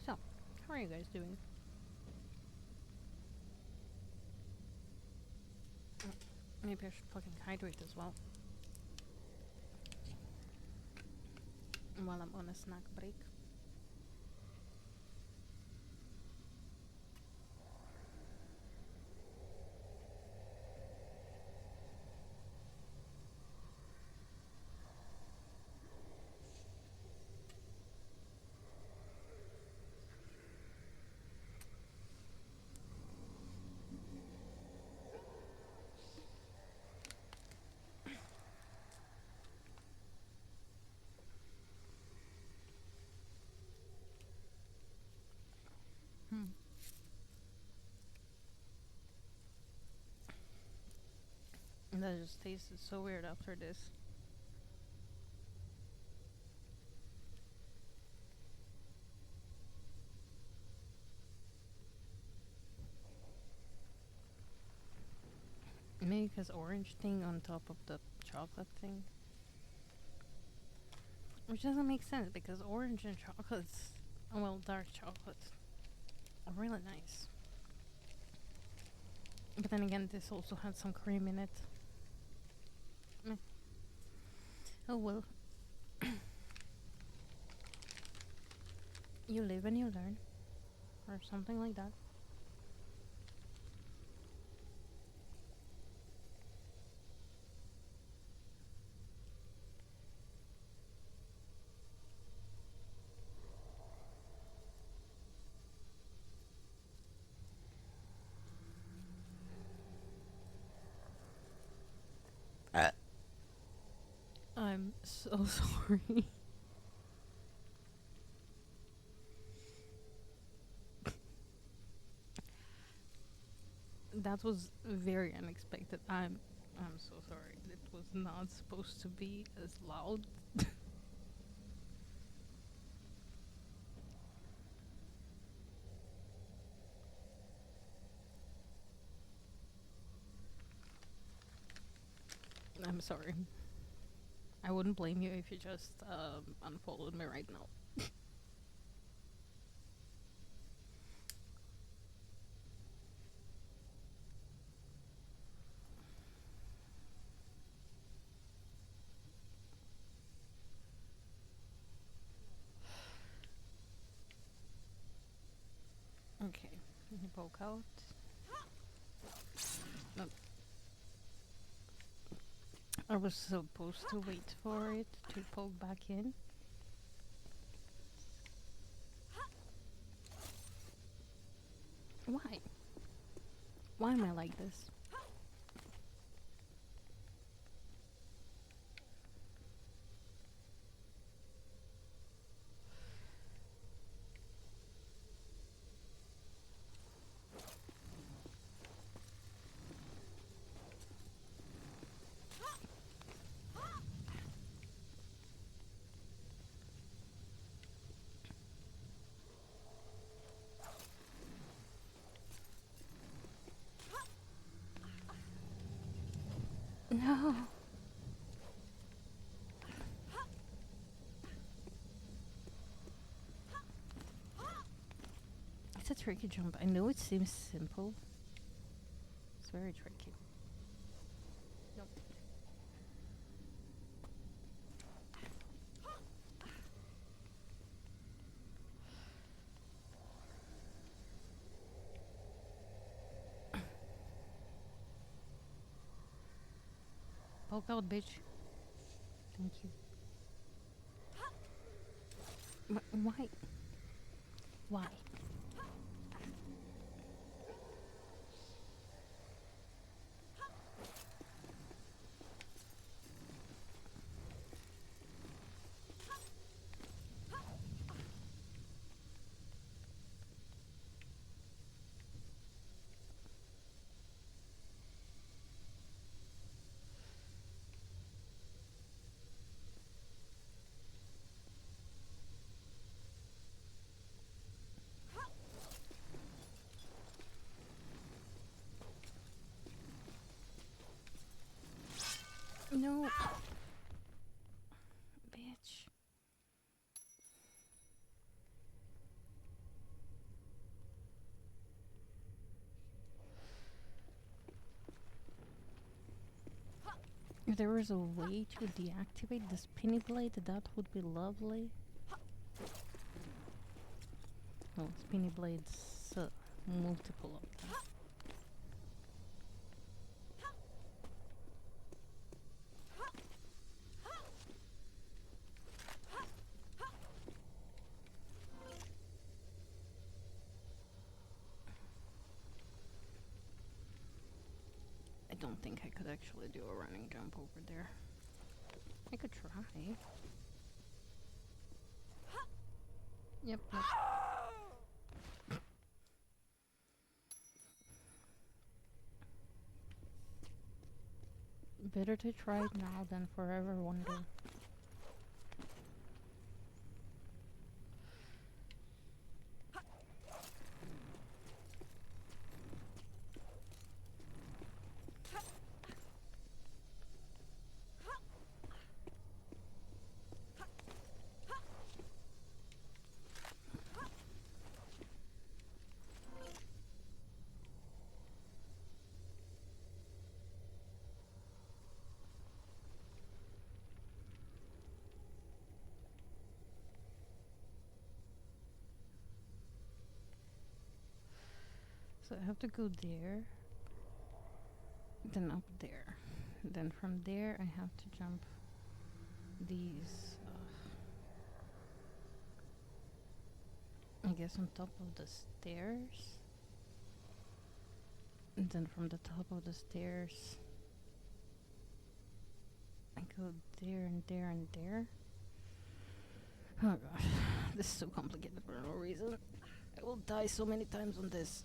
So, how are you guys doing? Maybe I should fucking hydrate as well. While I'm on a snack break. That just tasted so weird after this. Maybe because orange thing on top of the chocolate thing. Which doesn't make sense because orange and chocolates, well, dark chocolates, are really nice. But then again, this also had some cream in it. Meh. Oh well. You live and you learn. Or something like that. I'm so sorry. That was very unexpected. I'm so sorry. It was not supposed to be as loud. I'm sorry. I wouldn't blame you if you just unfollowed me right now. Okay, you poke out. No. I was supposed to wait for it to poke back in. Why? Why am I like this? No. It's a tricky jump. I know it seems simple. It's very tricky. Nope. Poke out, bitch. Thank you. Why? Why? No. Bitch. If there was a way to deactivate the spinny blade, that would be lovely. Well, spinny blades, multiple of them. I don't think I could actually do a running jump over there. I could try. Yep. Better to try it now than forever wonder. So I have to go there, then up there, then from there I have to jump these, I guess on top of the stairs, and then from the top of the stairs I go there and there and there. Oh gosh, this is so complicated for no reason. I will die so many times on this.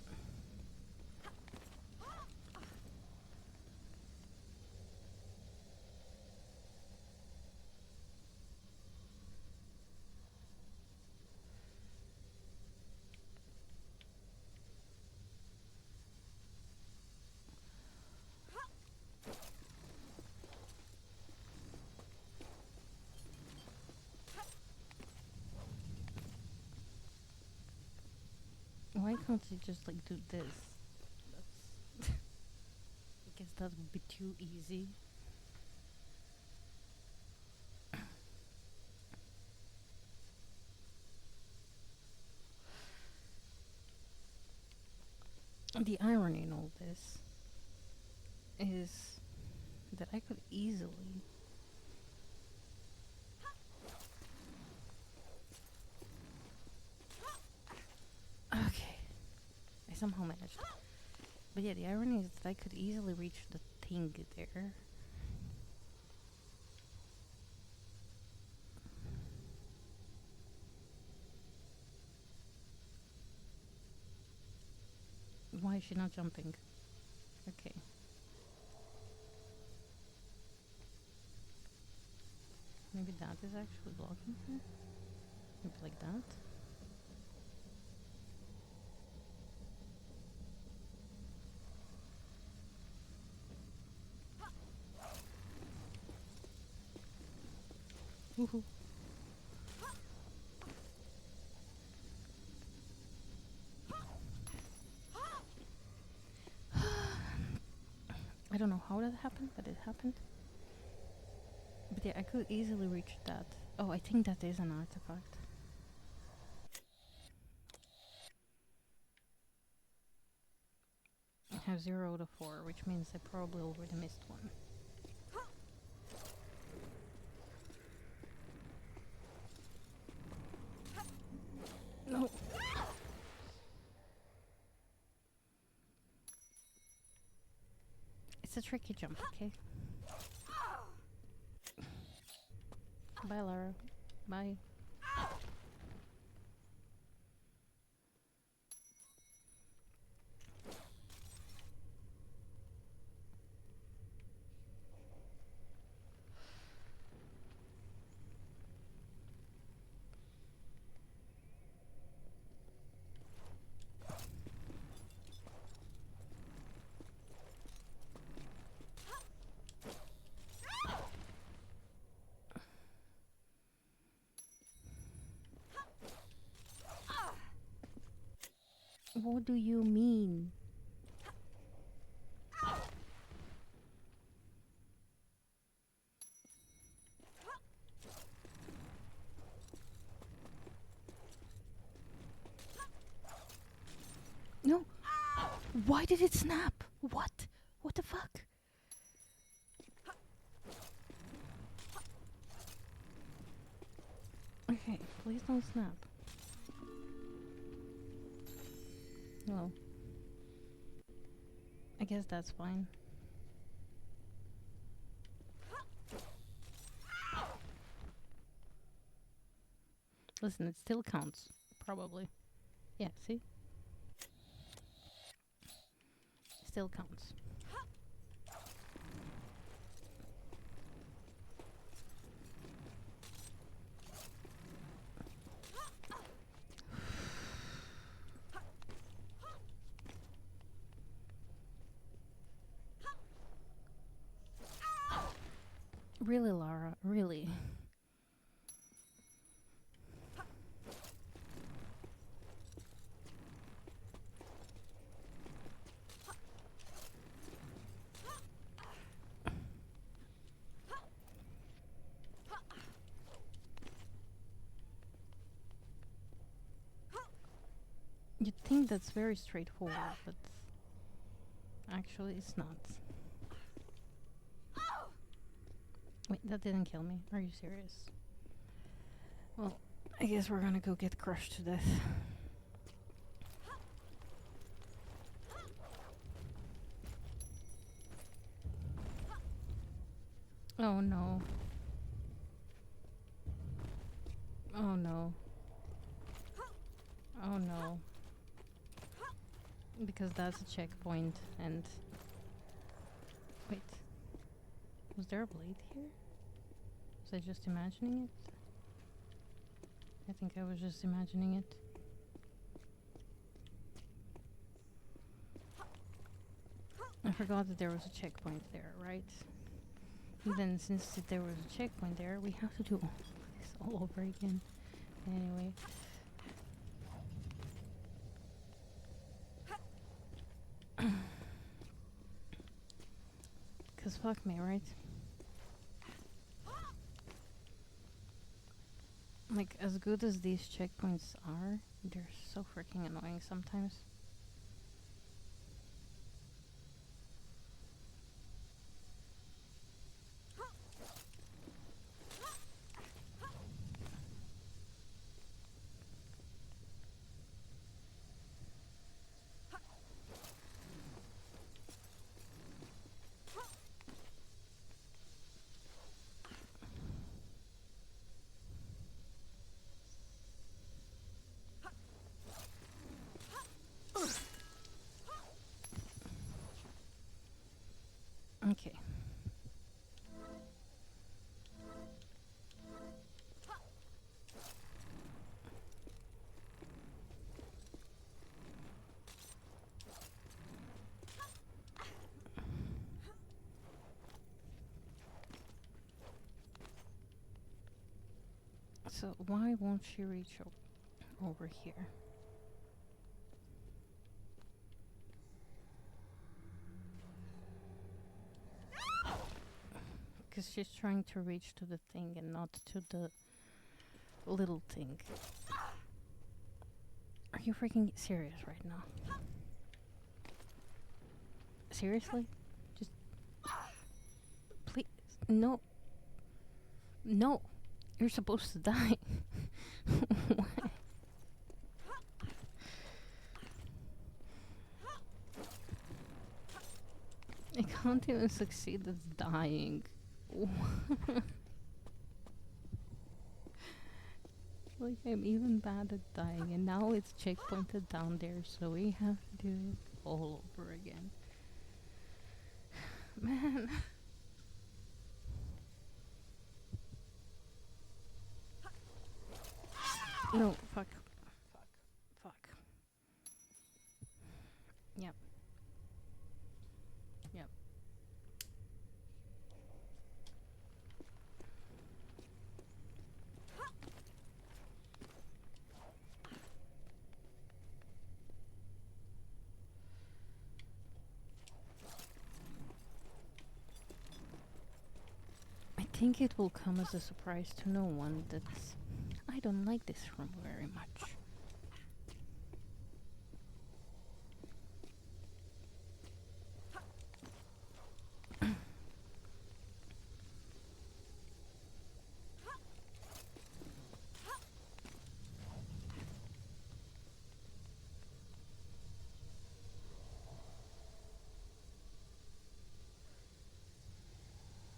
Why can't you just like do this? That's I guess that would be too easy. The irony in all this is that I could easily okay, I somehow managed. But yeah, the irony is that I could easily reach the thing there. Why is she not jumping? Okay. Maybe that is actually blocking her? Maybe like that? Woohoo. I don't know how that happened, but it happened. But yeah, I could easily reach that. Oh, I think that is an artifact. I have 0 out of 4, which means I probably already missed one. No. It's a tricky jump, okay? Bye, Lara. Bye. What do you mean? No. Why did it snap? What? What the fuck? Okay, please don't snap. Well, I guess that's fine. Listen, it still counts. Probably. Yeah, see? Still counts. You'd think that's very straightforward, but actually it's not. Wait, that didn't kill me. Are you serious? Well, I guess we're gonna go get crushed to death. Oh no. Oh no. Oh no. Because that's a checkpoint and... Wait. Was there a blade here? Was I just imagining it? I think I was just imagining it. I forgot that there was a checkpoint there, right? And then since there was a checkpoint there, we have to do this all over again. Anyway. Cause fuck me, right? Like, as good as these checkpoints are, they're so freaking annoying sometimes. Okay. So why won't she reach over here? Because she's trying to reach to the thing and not to the little thing. Are you freaking serious right now? Seriously? Just... Please. No. No. You're supposed to die. Why? I can't even succeed at dying. Like, I'm even bad at dying, and now it's checkpointed down there, so we have to do it all over again. Man. No, fuck. Fuck. Yep. Yep. I think it will come as a surprise to no one that I don't like this room very much.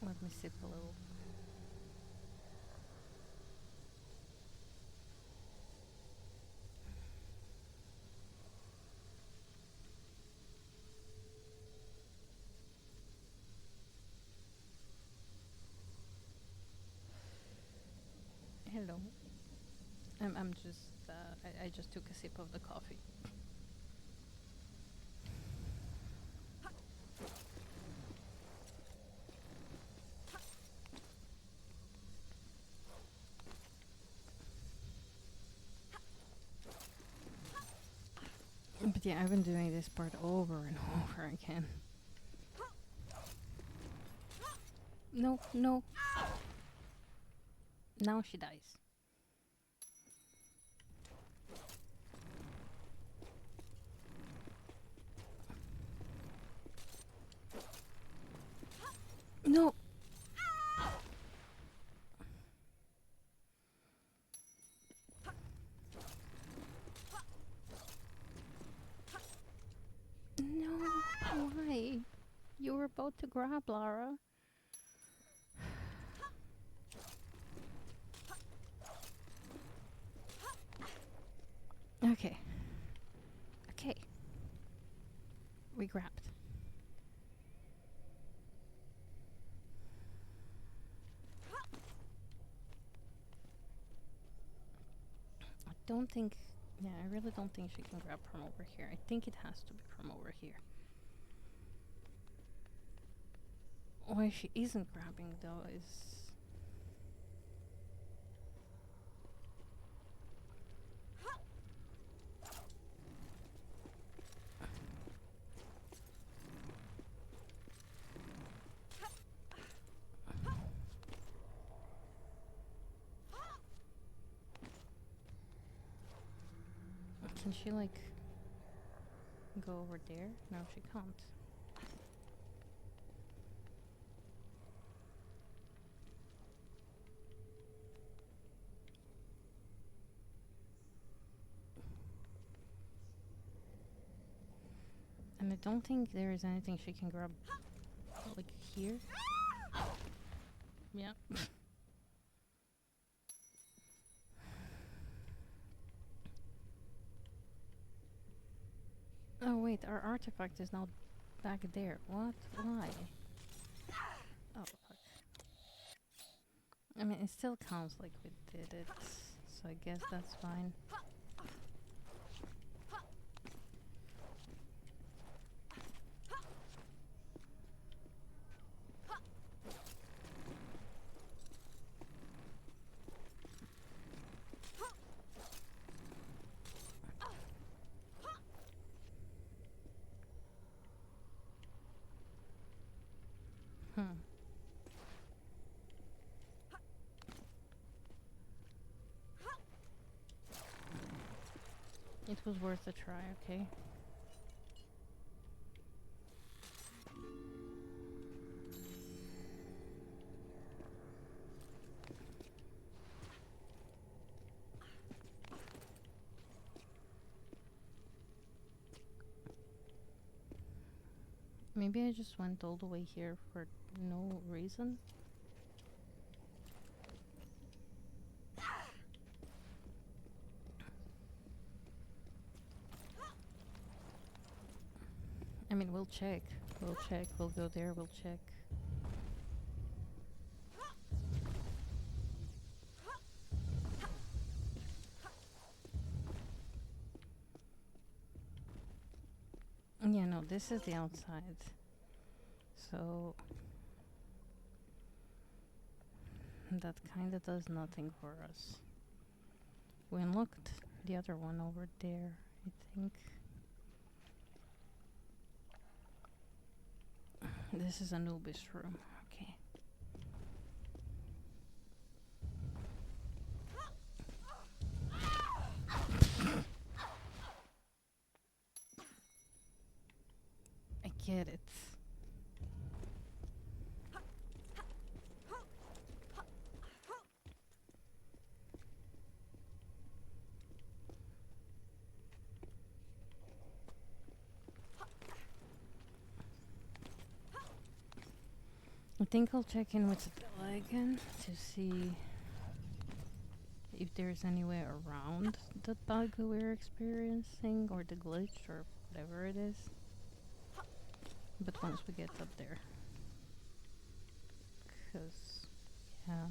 Let me sip a little. Hello. I'm just, I just took a sip of the coffee. But yeah, I've been doing this part over and over again. No, no. Now she dies. Why? You were about to grab Lara. Okay. Okay. We grabbed. I don't think... Yeah, I really don't think she can grab from over here. I think it has to be from over here. Why she isn't grabbing, though, is... Can she, like, go over there? No, she can't. And I don't think there is anything she can grab, like, here. Yeah. Oh wait, our artifact is now back there. What? Why? Oh fuck. I mean, it still counts like we did it, so I guess that's fine. Hmm. It was worth a try, okay? Maybe I just went all the way here for no reason. I mean, we'll check. We'll check. We'll go there. We'll check. Yeah, no, this is the outside. So... that kinda does nothing for us. We unlocked the other one over there, I think. This is Anubis room. Okay. I get it. I think I'll check in with Stella again to see if there's any way around the bug we're experiencing, or the glitch, or whatever it is. But once we get up there. 'Cause, yeah.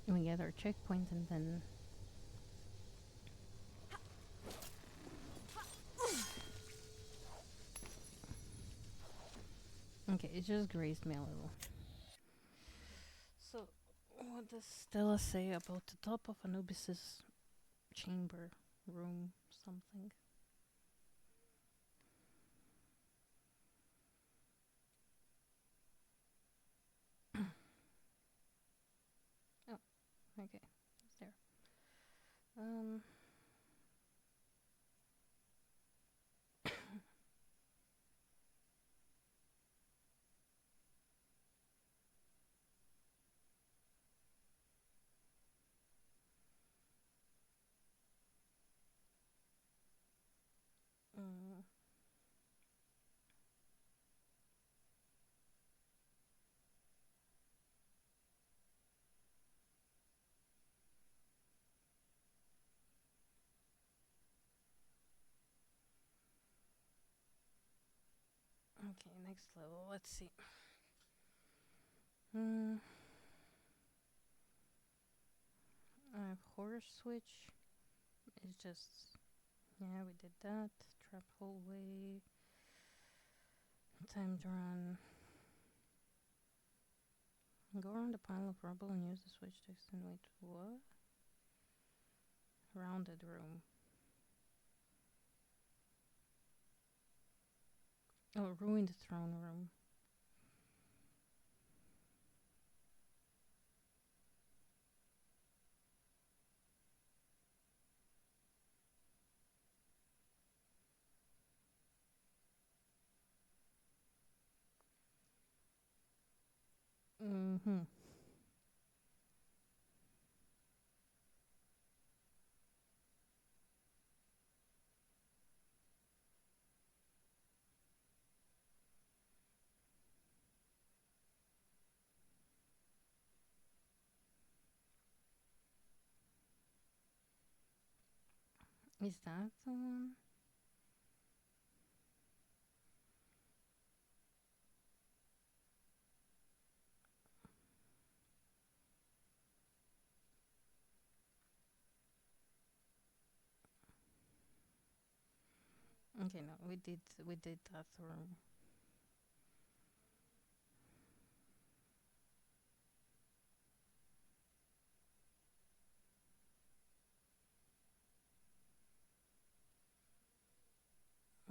We get our checkpoint and then... Okay, it just grazed me a little. So, what does Stella say about the top of Anubis's chamber, room, something? Okay, it's there. Um. mm, okay, next level. Let's see. Hmm. I have horror switch. It's just yeah, we did that. Trap hallway. Time to run. Go around the pile of rubble and use the switch to extend. Wait, what? Rounded room. Oh, ruined throne room. Mm-hmm. Is that the one? Okay, no, we did that room.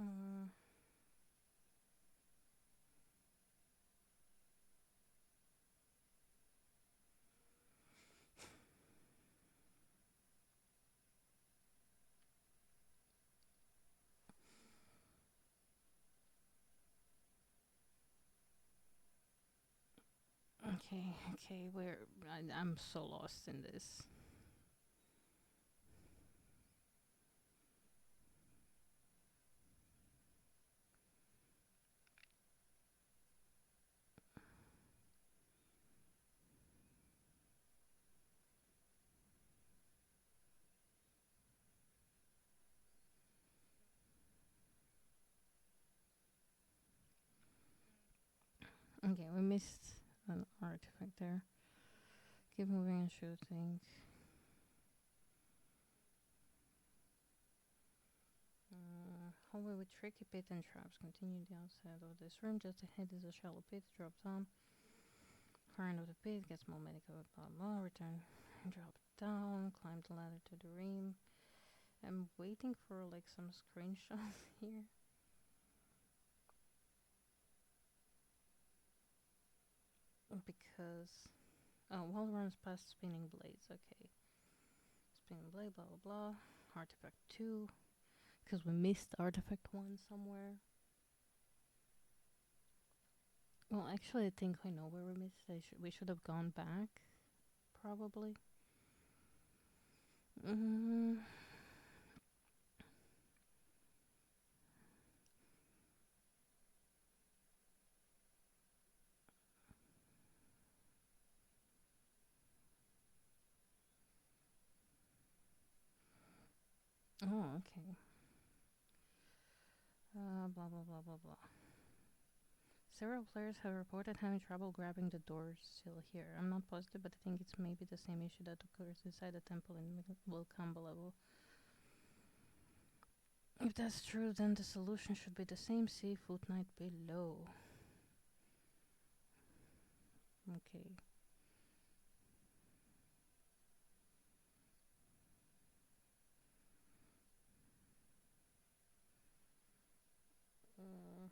Mm, okay, okay, I'm so lost in this. Okay, we missed an artifact there. Keep moving and shooting. Hallway with tricky pit and traps. Continue the outside of this room. Just ahead is a shallow pit. Drop down. Far end of the pit. Get small medical. Blah blah. Return. Drop down. Climb the ladder to the rim. I'm waiting for like some screenshots here. Because wall runs past spinning blades. Okay, spinning blade. Blah blah blah. Artifact 2. Because we missed artifact 1 somewhere. Well, actually, I think I know where we missed. We should have gone back, probably. Mm. Oh, okay. Blah blah blah blah blah. Several players have reported having trouble grabbing the doors still here. I'm not positive, but I think it's maybe the same issue that occurs inside the temple in Wilcamba level. If that's true, then the solution should be the same seafood night below. Okay. Uh,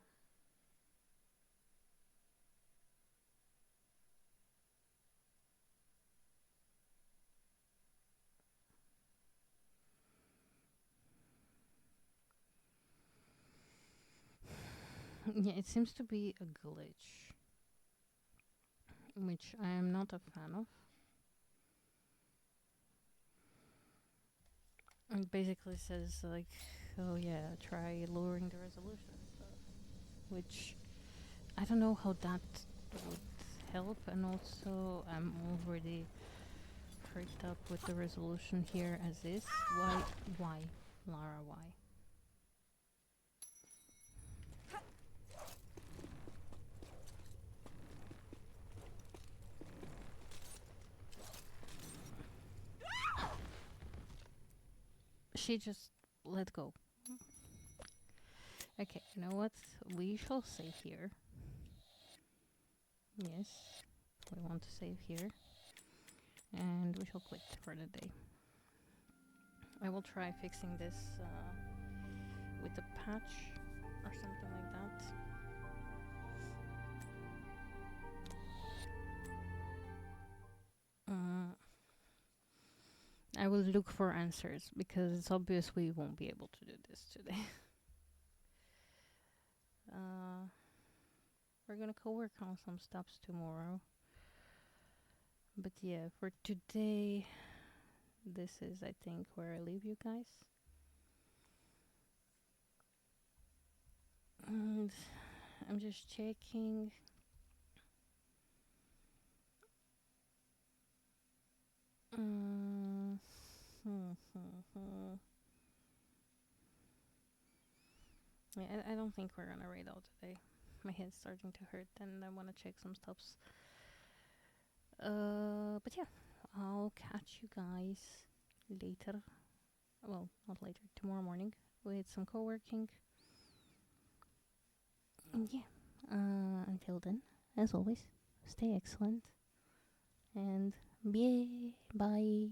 Yeah, it seems to be a glitch, which I am not a fan of. It basically says like, oh yeah, try lowering the resolution and stuff, which I don't know how that would help. And also, I'm already freaked up with the resolution here as is. Why, Lara? Why? She just let go. Okay, you know what? We shall save here. Yes, we want to save here. And we shall quit for the day. I will try fixing this with a patch or something like that. I will look for answers because it's obvious we won't be able to do this today. We're gonna co-work on some steps tomorrow. But yeah, for today, this is, I think, where I leave you guys. And I'm just checking. Yeah, I don't think we're gonna raid out today. My head's starting to hurt and I want to check some stuffs. But yeah, I'll catch you guys later. Well, not later, tomorrow morning with some co-working. And yeah, until then, as always, stay excellent and bye.